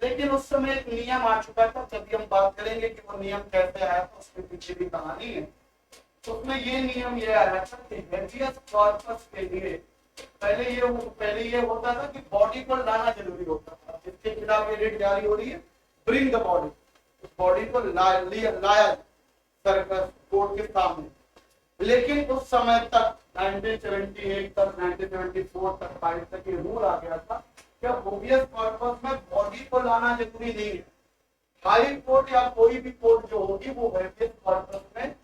लेकिन उस समय एक नियम आ चुका था। तभी हम बात करेंगे कि वो नियम कैसे आया था, उसके पीछे भी कहानी है। तो उसमें ये नियम ये आया था कि हैबियस कॉर्पस के लिए पहले ये होता था कि बॉडी को लाना जरूरी होता था। जिसके खिलाफ ये रिट जारी हो रही है, ब्रिंग द बॉडी, उस बॉडी को लाया सर्कस कोर्ट के सामने। लेकिन उस समय तक 1978 तक 1974 तक 5 तक ये रूल आ गया था कि हेबियस कॉर्पस में बॉडी को लाना जरूरी नहीं है। हाई कोर्ट या कोई भी कोर्ट जो होगी वो हेबियस कॉर्पस में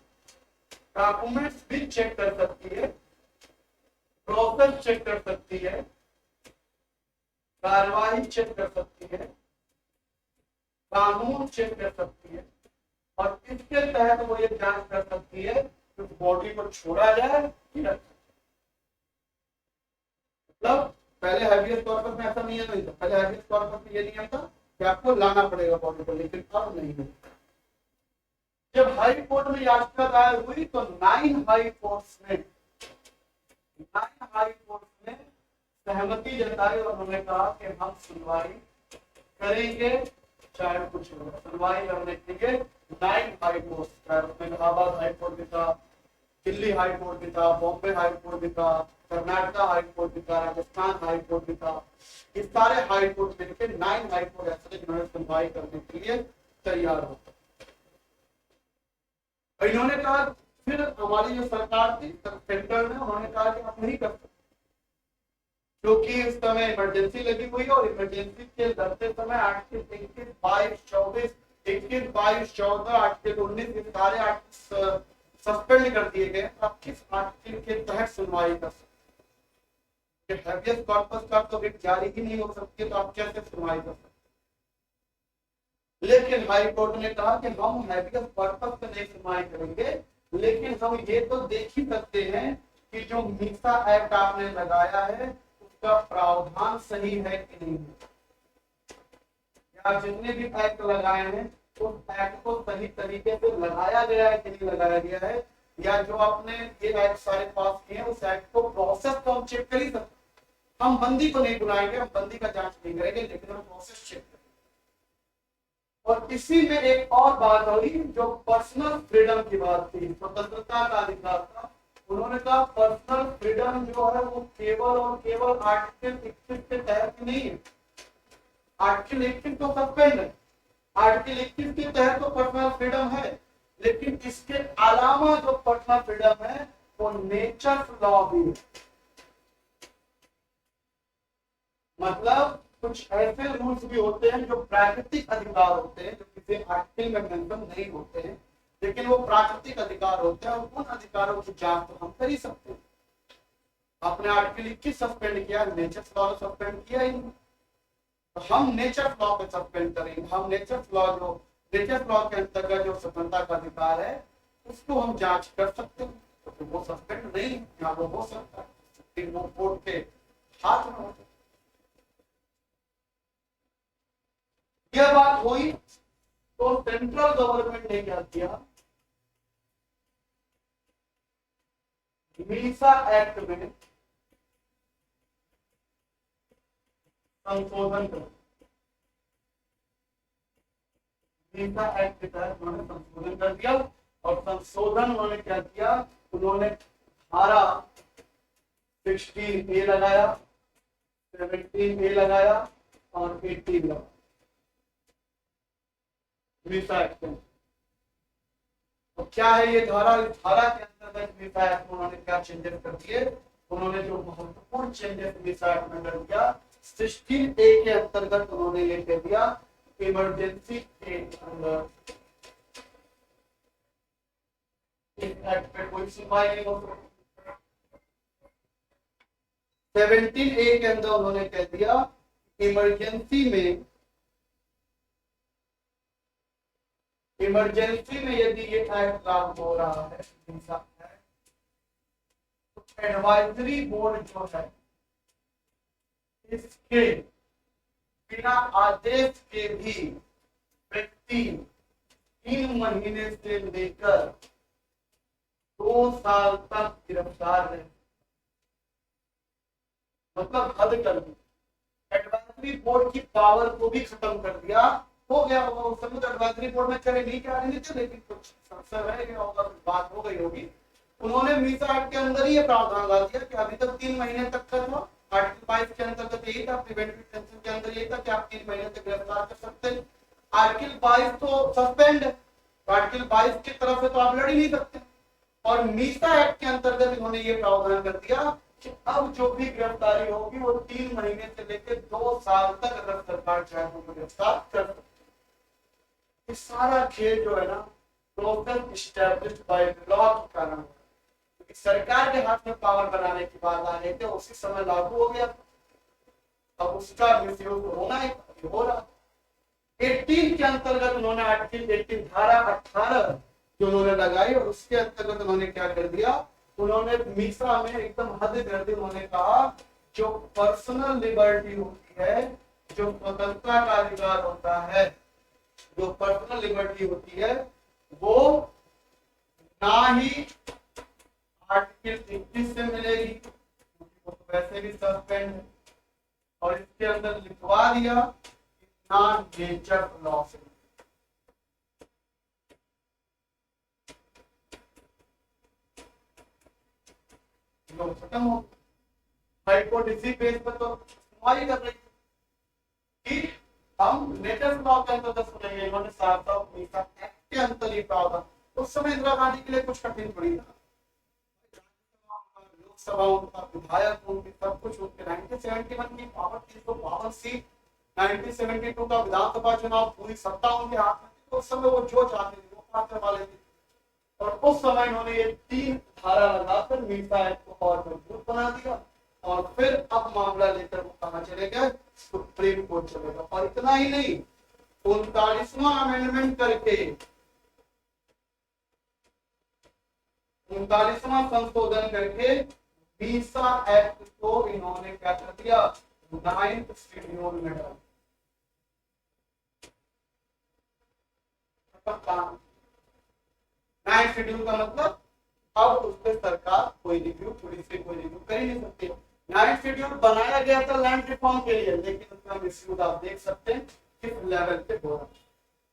डॉक्यूमेंट्स भी चेक कर सकती है, प्रोसेस चेक कर सकती है, कार्रवाई चेक कर सकती है, कानून चेक कर सकती है, और इसके तहत वो ये जांच कर सकती है कि बॉडी को छोड़ा जाए कि रखा। मतलब पहले हैबियस कॉर्पस में ऐसा नियम नहीं था। पहले हैबियस कॉर्पस में ये नियम था कि आपको लाना पड़ेगा बॉडी को, लेकिन अब नहीं है। जब हाई कोर्ट में याचिका दायर हुई तो 9 हाई कोर्ट्स ने सहमति जताई और उन्होंने कहा कि हम सुनवाई करेंगे, चाहे कुछ हो। सुनवाई करने के लिए 9 high court, Allahabad high court भी था, दिल्ली हाई कोर्ट भी था, बॉम्बे हाई कोर्ट भी था, कर्नाटका हाई कोर्ट भी था, राजस्थान हाई कोर्ट भी था। इस सारे हाई कोर्ट मिलकर 9 हाई कोर्ट ऐसे जिन्होंने सुनवाई करने के लिए तैयार हो। इन्होंने कहा, फिर हमारी जो सरकार थी सेंट्रल में, उन्होंने कहा कि हम नहीं कर सकते क्योंकि इस समय इमरजेंसी लगी हुई है, और इमरजेंसी के लड़ते समय आर्टिकल 21, 22, 24, 21, 22, 14, आर्टिकल 19 ये सारे आर्टिकल सस्पेंड कर दिए गए। आप किस आर्टिकल के तहत सुनवाई कर सकते? हैबियस कॉर्पस का तो रिट जारी ही नहीं हो सकती, तो आप कैसे सुनवाई कर सकते? लेकिन हाई कोर्ट ने कहा कि हम हैबियस कॉर्पस पे नहीं सुनवाई करेंगे, लेकिन हम ये तो देख ही सकते हैं कि जो मीसा एक्ट आपने लगाया है उसका प्रावधान सही है कि नहीं है, या जितने भी एक्ट लगाए हैं उस एक्ट को सही तरीके से लगाया गया है कि नहीं लगाया गया है, या जो आपने ये एक्ट सारे पास किए हैं उस एक्ट को प्रोसेस तो हम चेक कर ही सकते। हम बंदी को नहीं बुलाएंगे, हम बंदी का जांच नहीं करेंगे, लेकिन हम प्रोसेस चेक करेंगे। और इसी में एक और बात हुई जो पर्सनल फ्रीडम की बात थी, स्वतंत्रता का अधिकार था। उन्होंने कहा पर्सनल फ्रीडम जो है वो केवल और केवल आर्टिकल 21 के तहत नहीं है। आर्टिकल 21 तो सस्पेंड है, आर्टिकल 21 के तहत तो पर्सनल फ्रीडम है, लेकिन इसके अलावा जो पर्सनल फ्रीडम है वो नेचर लॉ भी है। मतलब कुछ ऐसे रूल्स भी होते हैं जो प्राकृतिक अधिकार होते हैं, जो किसी आर्टिकल में मेंशन नहीं होते हैं, लेकिन वो प्राकृतिक अधिकार होते हैं, और उन अधिकारों की जांच तो हम कर ही सकते हैं। आपने आर्टिकल 21 सस्पेंड किया, नेचर लॉ सस्पेंड किया ही नहीं, तो हम नेचर लॉ पे सस्पेंड करेंगे। हम नेचर लॉ के अंतर्गत जो स्वतंत्रता का अधिकार है उसको हम जांच कर सकते हैं, तो वो सस्पेंड नहीं, यहाँ वो हो सकता है, वो कोर्ट के हाथ में होता है। यह बात हुई तो सेंट्रल गवर्नमेंट ने क्या किया, मीसा एक्ट में संशोधन कर, मीसा एक्ट के तहत उन्होंने संशोधन कर दिया। और संशोधन उन्होंने क्या किया, उन्होंने धारा 16A लगाया, 17A लगाया और 18 लगाया मीसा एक्ट में। तो क्या है ये धारा? धारा के अंतर्गत मीसा एक्ट में उन्होंने क्या चेंजेस कर दिए? उन्होंने जो महत्वपूर्ण चेंजेस मीसा एक्ट में कर दिया, 16A के अंतर्गत उन्होंने ये कह दिया इमरजेंसी के अंदर इस एक्ट पे कोई सुनवाई नहीं हो सकती। 17A के अंदर उन्होंने कह दिया इमरजेंसी में इमरजेंसी में यदि ये एक्ट लागू हो रहा है तो एडवाइजरी बोर्ड जो है इसके बिना आदेश के भी व्यक्ति 3 महीने से लेकर 2 साल तक गिरफ्तार रहे, मतलब हद कर दी। एडवाइजरी बोर्ड की पावर को भी खत्म कर दिया। हो गया होगा उस समय तो एडवाइजरी बोर्ड में चले नहीं क्या नहीं थे, लेकिन कुछ संशय रह गया होगा, बात हो गई होगी। उन्होंने मीसा एक्ट के अंदर ही ये प्रावधान ला दिया कि अभी तक 3 महीने तक का था। आर्टिकल 22 के अंतर्गत यही था, प्रिवेंटिव डिटेंशन के अंदर यही था कि आप 3 महीने तक गिरफ्तार कर सकते हैं। आर्टिकल 22 तो सस्पेंड है, आर्टिकल 22 की तरफ से तो आप लड़ ही नहीं सकते। और मीसा एक्ट के अंतर्गत इन्होंने ये प्रावधान कर दिया कि अब जो भी गिरफ्तारी होगी वो 3 महीने से लेकर 2 साल तक अगर सरकार चाहे तो गिरफ्तार कर सकती है। ये सारा खेल जो है ना प्रोसेस एस्टैब्लिश्ड बाय लॉ के कारण, क्योंकि सरकार के हाथ में पावर बनाने की बात आ रही थी, उसी समय लागू हो गया। अब उसका मिसयूज होना ही हो रहा। 18 के अंतर्गत उन्होंने आर्टिकल 18 धारा 18 जो उन्होंने लगाई और उसके अंतर्गत उन्होंने क्या कर दिया, उन्होंने मीसा में एकदम हद कर दी। उन्होंने कहा जो पर्सनल लिबर्टी होती है, जो स्वतंत्रता का अधिकार होता है, जो पर्सनल लिबर्टी होती है, वो ना ही आर्टिकल 21 से मिलेगी, वो तो वैसे भी सस्पेंड है, और इसके अंदर लिखवा दिया ना नेचर लॉ से। खत्म हो। हाई कोर्ट इसी बेस पर तो सुनवाई कर रही थी कि हम लेटेस्ट लॉ के अंतर्गत सुनेंगे। इन्होंने साफ साफ मीसा एक्ट के अंतर ही प्रावधान, उस समय इंदिरा गांधी के लिए कुछ कठिन थोड़ी था। लोकसभा उनका विधायक उनकी सब कुछ उनके 1971 की पावर 352 सीट, 1972 का विधानसभा चुनाव पूरी सत्ता उनके हाथ में थी। तो उस समय वो जो चाहते थे वो पाने वाले थे, और उस समय इन्होंने ये 3 धारा लगाकर मीसा एक्ट को और मजबूत बना दिया। और फिर अब मामला लेकर वो कहां चले गए, सुप्रीम कोर्ट चले गए। और इतना ही नहीं, 39वां अमेंडमेंट करके 39वां संशोधन करके मीसा एक्ट को इन्होंने क्या कर दिया, 9th शेड्यूल में डाल। 9th शेड्यूल का मतलब अब उस पर सरकार कोई रिव्यू, पुलिस से कोई रिव्यू कर ही नहीं सकती। 9th शेड्यूल बनाया गया था लैंड रिफॉर्म के लिए, लेकिन उसका मिसयूज आप देख सकते हैं किस लेवल पे हो रहा है।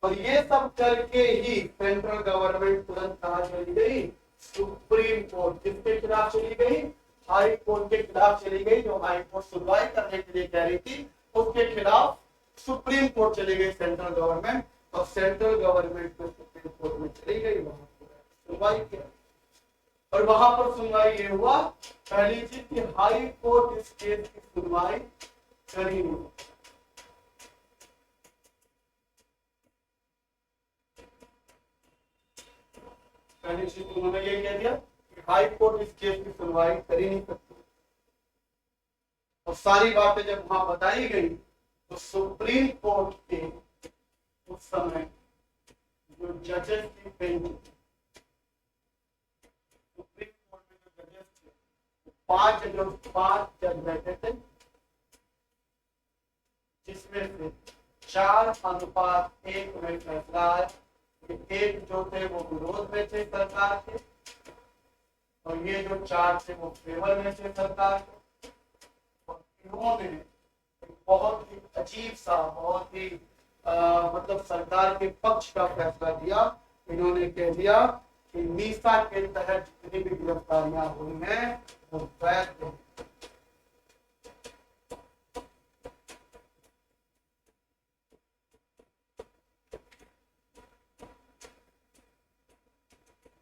और ये सब करके ही सेंट्रल गवर्नमेंट तुरंत कहां चली गई, सुप्रीम कोर्ट। किसके खिलाफ चली गई, हाई कोर्ट के खिलाफ चली गई। जो हाई कोर्ट सुनवाई करने के लिए कह रही थी उसके खिलाफ सुप्रीम कोर्ट चली गई सेंट्रल गवर्नमेंट, और सेंट्रल गवर्नमेंट में सुप्रीम कोर्ट में चली गई, वहां सुनवाई किया। और वहां पर सुनवाई ये हुआ, पहली चीज कि हाई कोर्ट इस केस की सुनवाई कर ही नहीं। पहली चीज उन्होंने ये कह दिया कि हाई कोर्ट इस केस की सुनवाई कर ही नहीं सकती। और सारी बातें जब वहां बताई गई तो सुप्रीम कोर्ट के उस समय जो जजेस की बेंच, सुप्रीम कोर्ट में जो जजेस थे 5 जज बैठे थे, जिसमें से 4:1 में फैसला आया। एक जो थे वो विरोध में थे सरकार के, और ये जो 4 थे वो फेवर में थे सरकार के। और इन्होंने बहुत ही अजीब सा, बहुत ही मतलब सरकार के पक्ष का फैसला दिया। इन्होंने कह दिया कि मीसा के तहत जितनी भी गिरफ्तारियां हुई हैं वो वैध हैं।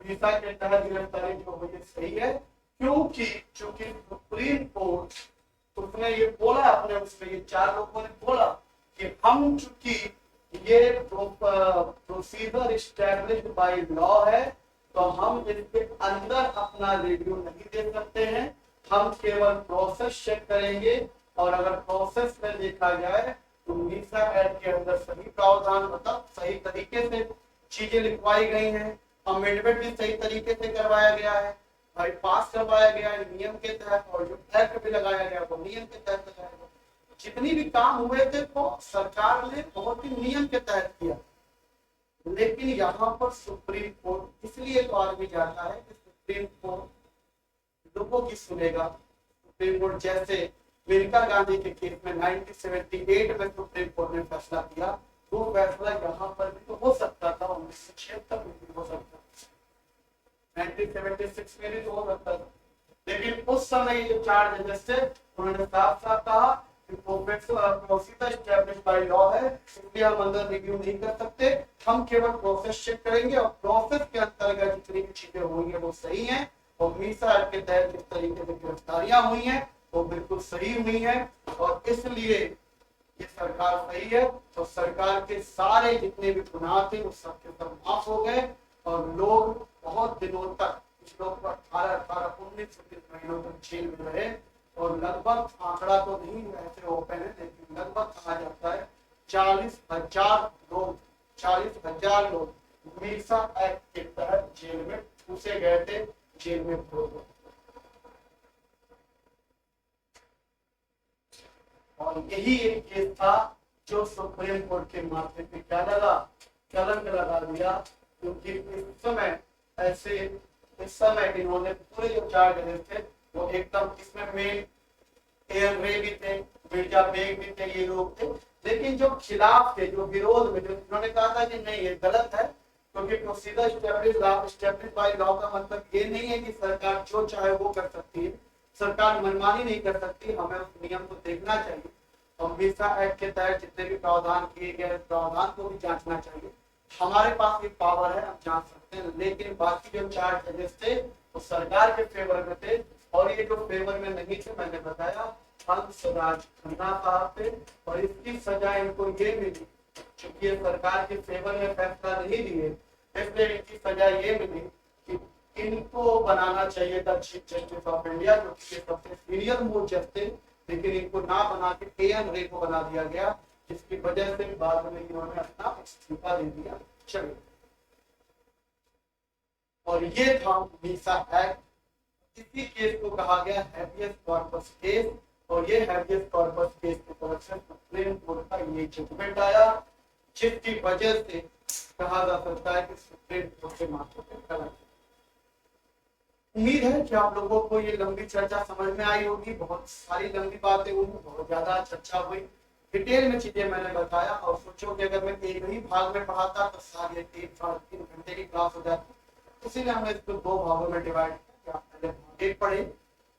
मीसा के तहत गिरफ्तारी जो हुई है सही है, क्योंकि चूंकि सुप्रीम कोर्ट उसने ये बोला अपने, उसमें ये 4 लोगों ने बोला कि हम चूंकि ये प्रोसीजर एस्टैब्लिश्ड बाय लॉ है तो हम इसके अंदर अपना रिव्यू नहीं दे सकते हैं, हम केवल प्रोसेस चेक करेंगे। और अगर प्रोसेस में देखा जाए तो मीसा एक्ट के अंदर सही प्रावधान, मतलब सही तरीके से चीजें लिखवाई गई हैं, अमेंडमेंट भी सही तरीके से करवाया गया है, बाईपास करवाया गया है नियम के तहत, और जो एक्ट भी लगाया गया वो नियम के तहत लगाया गया। जितनी भी काम हुए थे वो सरकार ने बहुत ही नियम के तहत किया। लेकिन यहाँ पर सुप्रीम कोर्ट इसलिए तो आदमी जाता है कि सुप्रीम कोर्ट लोगों की सुनेगा। सुप्रीम कोर्ट जैसे मेनका गांधी के केस में 1978 में सुप्रीम कोर्ट ने फैसला किया, वो फैसला यहाँ पर भी तो हो सकता था, 1976 में भी हो सकता था, 1976 में भी तो हो सकता था। लेकिन उस समय जो 4 जजेस थे उन्होंने साफ साफ कहा कि प्रोसीजर एस्टैब्लिश्ड बाय लॉ है, इसलिए हम अंदर रिव्यू नहीं कर सकते, हम केवल प्रोसेस चेक करेंगे और प्रोसेस के अंतर्गत जितनी भी चीजें हुई है वो सही है, और मीसा एक्ट के तहत जिस तरीके से गिरफ्तारियां हुई हैं वो बिल्कुल सही हुई है, और इसलिए ये सरकार सही है। तो सरकार के सारे जितने भी गुनाह थे वो सबके सब माफ हो गए, और लोग बहुत दिनों तक, कुछ लोग 18-19 महीनों तक जेल में रहे, और लगभग आंकड़ा तो नहीं ऐसे ओपन है लेकिन लगभग कहा जाता है 40,000 लोग मीसा एक्ट के तहत जेल में ठूसे गए थे, जेल में भरे। और यही एक केस था जो सुप्रीम कोर्ट के माथे पे क्या लगा, कलंक लगा दिया, क्योंकि इस समय इन्होंने पूरे जो 4 जजेस थे वो एकदम, इसमें मेन एयर रे भी थे, मिर्जा बेग भी थे, ये लोग थे। लेकिन जो खिलाफ थे, जो विरोध में थे, उन्होंने कहा था कि नहीं ये गलत है, क्योंकि प्रोसीजर एस्टैब्लिश बाय लॉ का मतलब ये नहीं है कि सरकार जो चाहे वो कर सकती है, सरकार मनमानी नहीं कर सकती, हमें उस नियम को देखना चाहिए, और मीसा एक्ट के तहत जितने भी प्रावधान किए गए प्रावधान को भी जांचना चाहिए। हमारे पास ये पावर है, हम जांच सकते हैं। लेकिन बाकी जो 4 जजेस थे वो सरकार के फेवर में थे, और ये जो फेवर में नहीं थे मैंने बताया हंसराज खन्ना साहब थे, और इसकी सजा इनको ये मिली, क्योंकि ये सरकार के फेवर में फैसला नहीं दिए, इसलिए इनकी सजा ये मिली कि इनको बनाना चाहिए था चीफ जस्टिस ऑफ इंडिया, जो कि सबसे सीनियर मोस्ट जज थे, लेकिन इनको ना बना के एन रे को बना दिया गया, जिसकी वजह से बाद में इन्होंने अपना इस्तीफा दे दिया। चलिए, और ये था मीसा एक्ट। इसी केस को कहा गया हैबियस कॉर्पस केस, और ये हैबियस कॉर्पस केस की तरफ से सुप्रीम कोर्ट का ये जजमेंट आया, जिसकी वजह से कहा जा सकता है कि सुप्रीम कोर्ट के माथे पे कलंक। उम्मीद है कि आप लोगों को ये लंबी चर्चा समझ में आई होगी, बहुत सारी लंबी बातें हुई, बहुत ज्यादा चर्चा हुई, डिटेल में चीजें मैंने बताया, और सोचो कि अगर मैं एक ही भाग में पढ़ाता तो साढ़े 3 घंटे की क्लास हो जाती, इसीलिए हमने इसको 2 भागों में डिवाइड किया, आप पहले भाग 1 पढ़े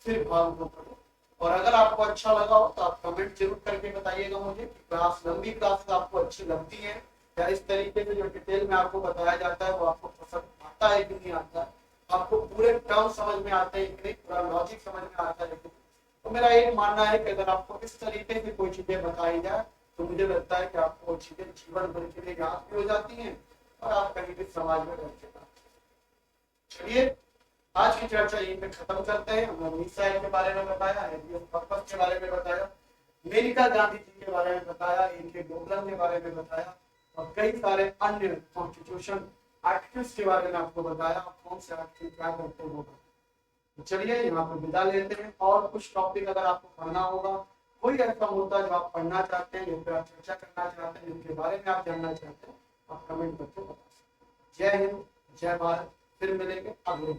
फिर भाग 2 पढ़े। और अगर आपको अच्छा लगा हो तो आप कमेंट जरूर करके बताइएगा मुझे कि क्लास, लंबी क्लास आपको अच्छी लगती है, या इस तरीके से जो डिटेल में आपको बताया जाता है वो आपको पसंद आता है कि नहीं आता है, आपको पूरे टर्म समझ में आते हैं कि नहीं, पूरा लॉजिक समझ में आता है। तो मेरा एक मानना है कि अगर आपको इस तरीके से कोई चीजें बताई जाए तो मुझे लगता है कि आपको चीजें जीवन भर के लिए याद भी हो जाती हैं, और आप कहीं भी समाज में रह सकते हैं। चलिए, आज की चर्चा यहीं पे खत्म करते हैं। हमने मीसा एक्ट के बारे में बताया, हैबियस कॉर्पस के बारे में बताया, मेनका गांधी जी के बारे में बताया, इनके डोकलाम के बारे में बताया, और कई सारे अन्य कॉन्स्टिट्यूशन आर्टिकल्स के बारे में आपको बताया, कौन से आर्टिकल क्या करते हैं वो। चलिए, यहाँ पे विदा लेते हैं, और कुछ टॉपिक अगर आपको पढ़ना होगा, कोई ऐसा मुद्दा जो आप पढ़ना चाहते हैं, जिस पर आप चर्चा करना चाहते हैं, जिनके बारे में आप जानना चाहते हैं, आप कमेंट करके बता सकते हैं। जय हिंद, जय भारत, फिर मिलेंगे अगले